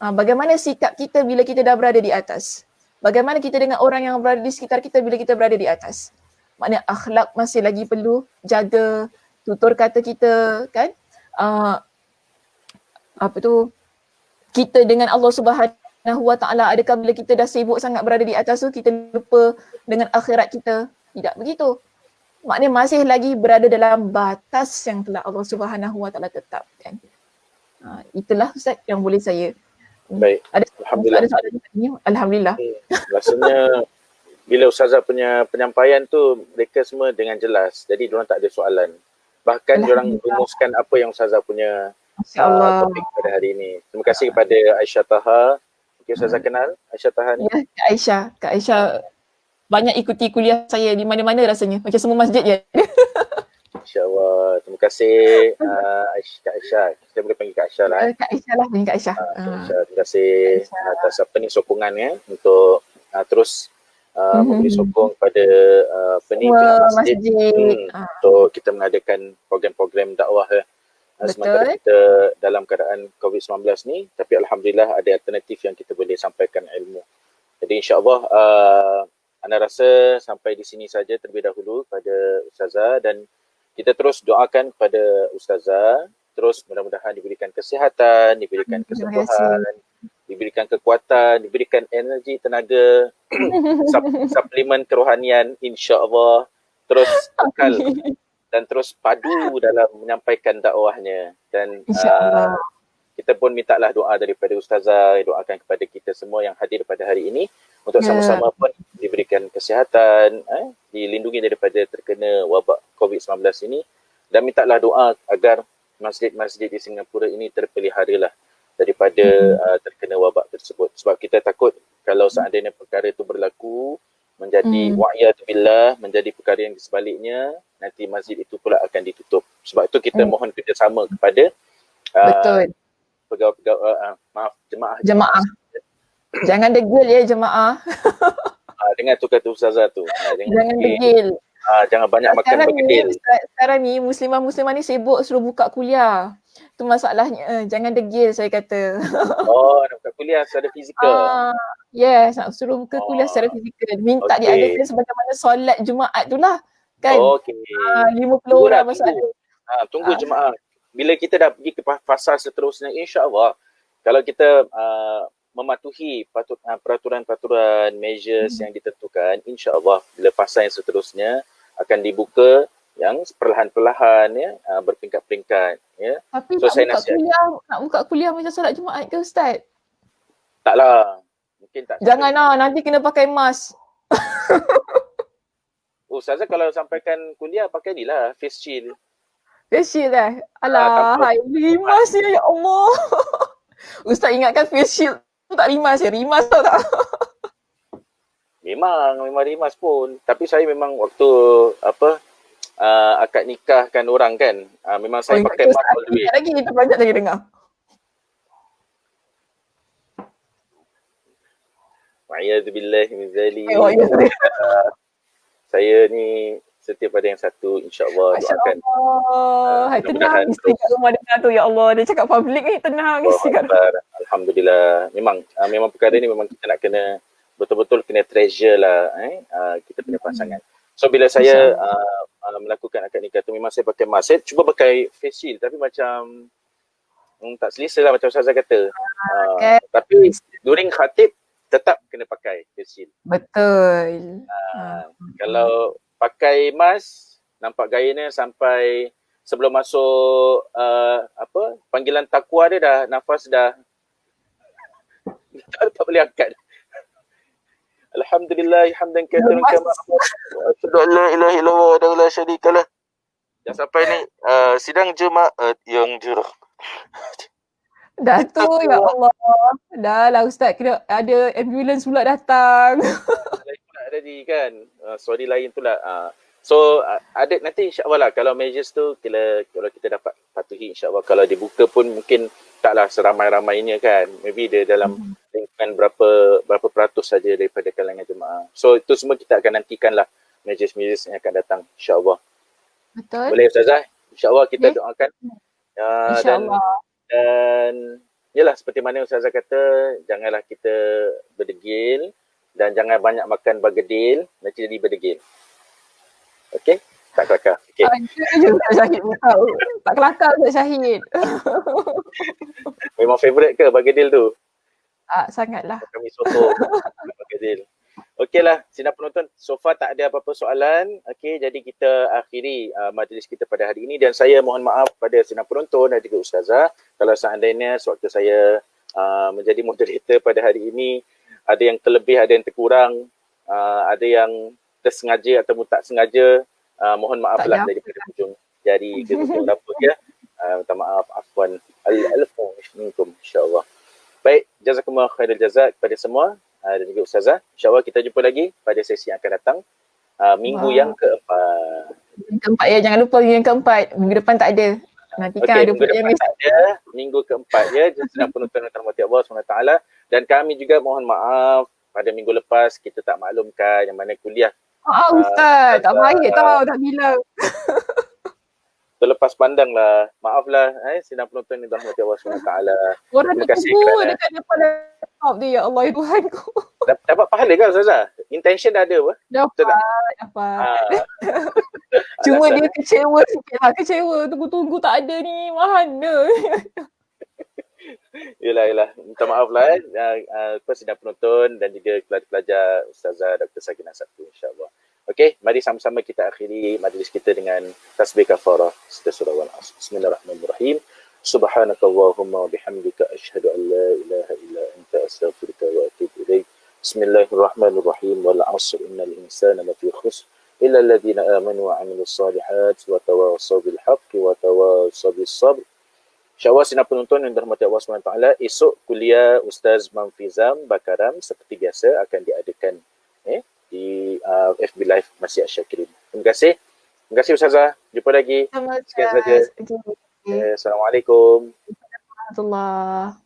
Bagaimana sikap kita bila kita dah berada di atas. Bagaimana kita dengan orang yang berada di sekitar kita bila kita berada di atas. Maknanya akhlak masih lagi perlu jaga, tutur kata kita kan. Kita dengan Allah Subhanahu wa ta'ala, adakah bila kita dah sibuk sangat berada di atas tu kita lupa dengan akhirat kita? Tidak begitu. Maknanya masih lagi berada dalam batas yang telah Allah Subhanahu wa ta'ala tetapkan. Itulah Ustaz yang boleh saya. Baik. Alhamdulillah. Alhamdulillah. Rasanya bila Ustazah punya penyampaian tu mereka semua dengan jelas. Jadi diorang tak ada soalan. Bahkan diorang rumuskan apa yang Ustazah punya topik pada hari ini. Terima kasih kepada Aisyah Taha. Mungkin Ustazah kenal Aisyah Taha ni? Ya, Kak Aisyah banyak ikuti kuliah saya di mana-mana rasanya. Macam semua masjid je. InsyaAllah. Terima kasih Kak Aisyah. Kita boleh panggil Kak Aisyah lah. Kak Aisyah lah, Kak Aisyah. Terima kasih atas sokongannya untuk terus memberi sokong pada pihak masjid untuk kita mengadakan program-program dakwah sementara Betul. kita dalam keadaan COVID-19 ni, tapi alhamdulillah ada alternatif yang kita boleh sampaikan ilmu. Jadi insya-Allah Ana rasa sampai di sini saja terlebih dahulu pada Ustazah, dan kita terus doakan kepada Ustazah, terus mudah-mudahan diberikan kesihatan, diberikan Terima kasih. kesembuhan, diberikan kekuatan, diberikan energi, tenaga, suplemen kerohanian, insya-Allah terus kekal dan terus padu dalam menyampaikan dakwahnya. Dan InsyaAllah. kita pun mintalah doa daripada Ustazah, doakan kepada kita semua yang hadir pada hari ini untuk sama-sama pun diberikan kesihatan, dilindungi daripada terkena wabak COVID-19 ini, dan mintalah doa agar masjid-masjid di Singapura ini terpelihara lah daripada terkena wabak tersebut. Sebab kita takut kalau seandainya perkara itu berlaku menjadi wa'iyatubillah, menjadi perkara yang sebaliknya, nanti masjid itu pula akan ditutup. Sebab itu kita mohon kerjasama kepada pegawai-pegawai, jemaah. Jangan degil ya jemaah. Dengar tu kata Ustazah tu. Jangan degil. Jangan banyak makan bergedil. Sekarang ni muslimah-muslimah ni sibuk suruh buka kuliah. Tu masalahnya. Jangan degil saya kata. Nak buka kuliah secara fizikal. Yes, nak suruh buka kuliah secara fizikal. Minta diadakan sebagaimana solat Jumaat tu lah. Kan? 50 orang masa ada. Tunggu jemaah. Bila kita dah pergi ke fasa seterusnya, insya-Allah kalau kita mematuhi peraturan-peraturan measures yang ditentukan, insya-Allah bila fasa yang seterusnya akan dibuka yang perlahan-perlahan ya, berperingkat-peringkat ya. Tapi so, nak buka kuliah macam solat Jumaat ke Ustaz? Taklah. Mungkin tak. Janganlah, nanti kena pakai mask. Ustazah kalau sampaikan kuliah pakai ni lah, face shield. Face shield lah. Alah, rimas ya Allah. Ustaz ingatkan face shield tu tak rimas ya, rimas tau tak? Memang rimas pun. Tapi saya memang waktu akad nikahkan orang kan, memang saya pakai mask all the way. Lagi kita belajar lagi dengar. Wa'iyadzubillah min zalik. Saya ni setiap pada yang satu, insya-Allah doakan. Tenang isteri kat rumah dengar tu, ya Allah. Dia cakap public ni, tenang isteri kat rumah. Alhamdulillah. Memang perkara ni memang kita nak kena betul-betul kena treasure lah kita punya pasangan. So bila saya melakukan akad nikah tu memang saya pakai mask. Saya cuba pakai face shield tapi macam tak selesa lah macam Ustazah kata. Tapi during khatib tetap kena pakai face shield. Betul. Kalau pakai mask nampak gayanya sampai sebelum masuk panggilan takwa dia dah nafas dah tak boleh angkat. Alhamdulillah hamdan katsiran kama asyhadu an la ilaha illallah wa la syarika lah. Dah sampai ni sidang Jumaat yang dah tu ya Allah. Dah lah Ustaz, kena ada ambulans pula datang. Lain pula tadi kan. Sorry lain pula. So ada nanti insya-Allah lah kalau measures tu kalau kita dapat patuhi insya-Allah, kalau dibuka pun mungkin taklah seramai-ramainya kan. Maybe dia dalam lingkungan berapa peratus saja daripada kalangan jemaah. So itu semua kita akan nantikan lah measures yang akan datang insya-Allah. Betul. Boleh Ustazah? Insya-Allah kita doakan. InsyaAllah. Dan yalah seperti mana Ustazah kata, janganlah kita berdegil dan jangan banyak makan bergedil, nanti jadi berdegil. Okey? Tak kelakar. Okey. Syahid tahu. Tak kelakar Ustaz Syahid. Memang favourite ke bergedil tu? Sangatlah. Kami soto bergedil. Okeylah, sidang penonton, so far tak ada apa-apa soalan. Okey, jadi kita akhiri majlis kita pada hari ini dan saya mohon maaf pada sidang penonton dan juga Ustazah kalau seandainya sewaktu saya menjadi moderator pada hari ini ada yang terlebih, ada yang terkurang, ada yang tersengaja ataupun tak sengaja, mohon maaflah daripada hujung jari ke hujung rambut ya. Minta maaf, afwan. Al-alfu minkum insya-Allah. Baik, jazakumullah khairul jazak kepada semua dan juga Ustazah. InsyaAllah kita jumpa lagi pada sesi yang akan datang minggu yang keempat. Yang keempat ya, jangan lupa yang keempat. Minggu depan tak ada. Nanti kan ada minggu depan tak ada. Minggu keempat ya. Sedang penonton yang dirahmati Allah SWT. Dan kami juga mohon maaf pada minggu lepas kita tak maklumkan yang mana kuliah. Ustaz, tak baik tau, tak bilang. terlepas pandang lah. Maaflah sidang penonton yang dirahmati Allah SWT. Orang Terima dah kasih tunggu kerana dekat depan laptop dia. Ya Allah, ya Tuhanku. dapat pahala kan Ustazah? Intention dah ada apa? Betul tak? Dapat. Cuma Alasan, dia kecewa sikit lah. Kecewa. Tunggu-tunggu tak ada ni. Mana? Yelah. Minta maaf lah sidang penonton dan juga pelajar Ustazah Dr. Sakinah Sabtu, insyaAllah. Okey, mari sama-sama kita akhiri majlis kita dengan tasbih kafarah serta surah Al-Asr. Bismillahirrahmanirrahim. Subhanakallahumma wa bihamdika asyhadu an la ilaha illa anta astaghfiruka wa atubu ilaik. Bismillahirrahmanirrahim. Wal 'asr innal insana lafi khusr illa alladhina amanu wa 'amilus solihat wa tawassaw bil haqqi wa tawassaw bis sabr. InsyaAllah sidang penonton yang dirahmati Allah SWT, esok kuliah Ustaz Mamfizam Bakaram seperti biasa akan diadakan di FB Live Masjid Asy-Syakirin. Terima kasih. Terima kasih Ustazah. Jumpa lagi. Sekian saja. Assalamualaikum. Warahmatullahi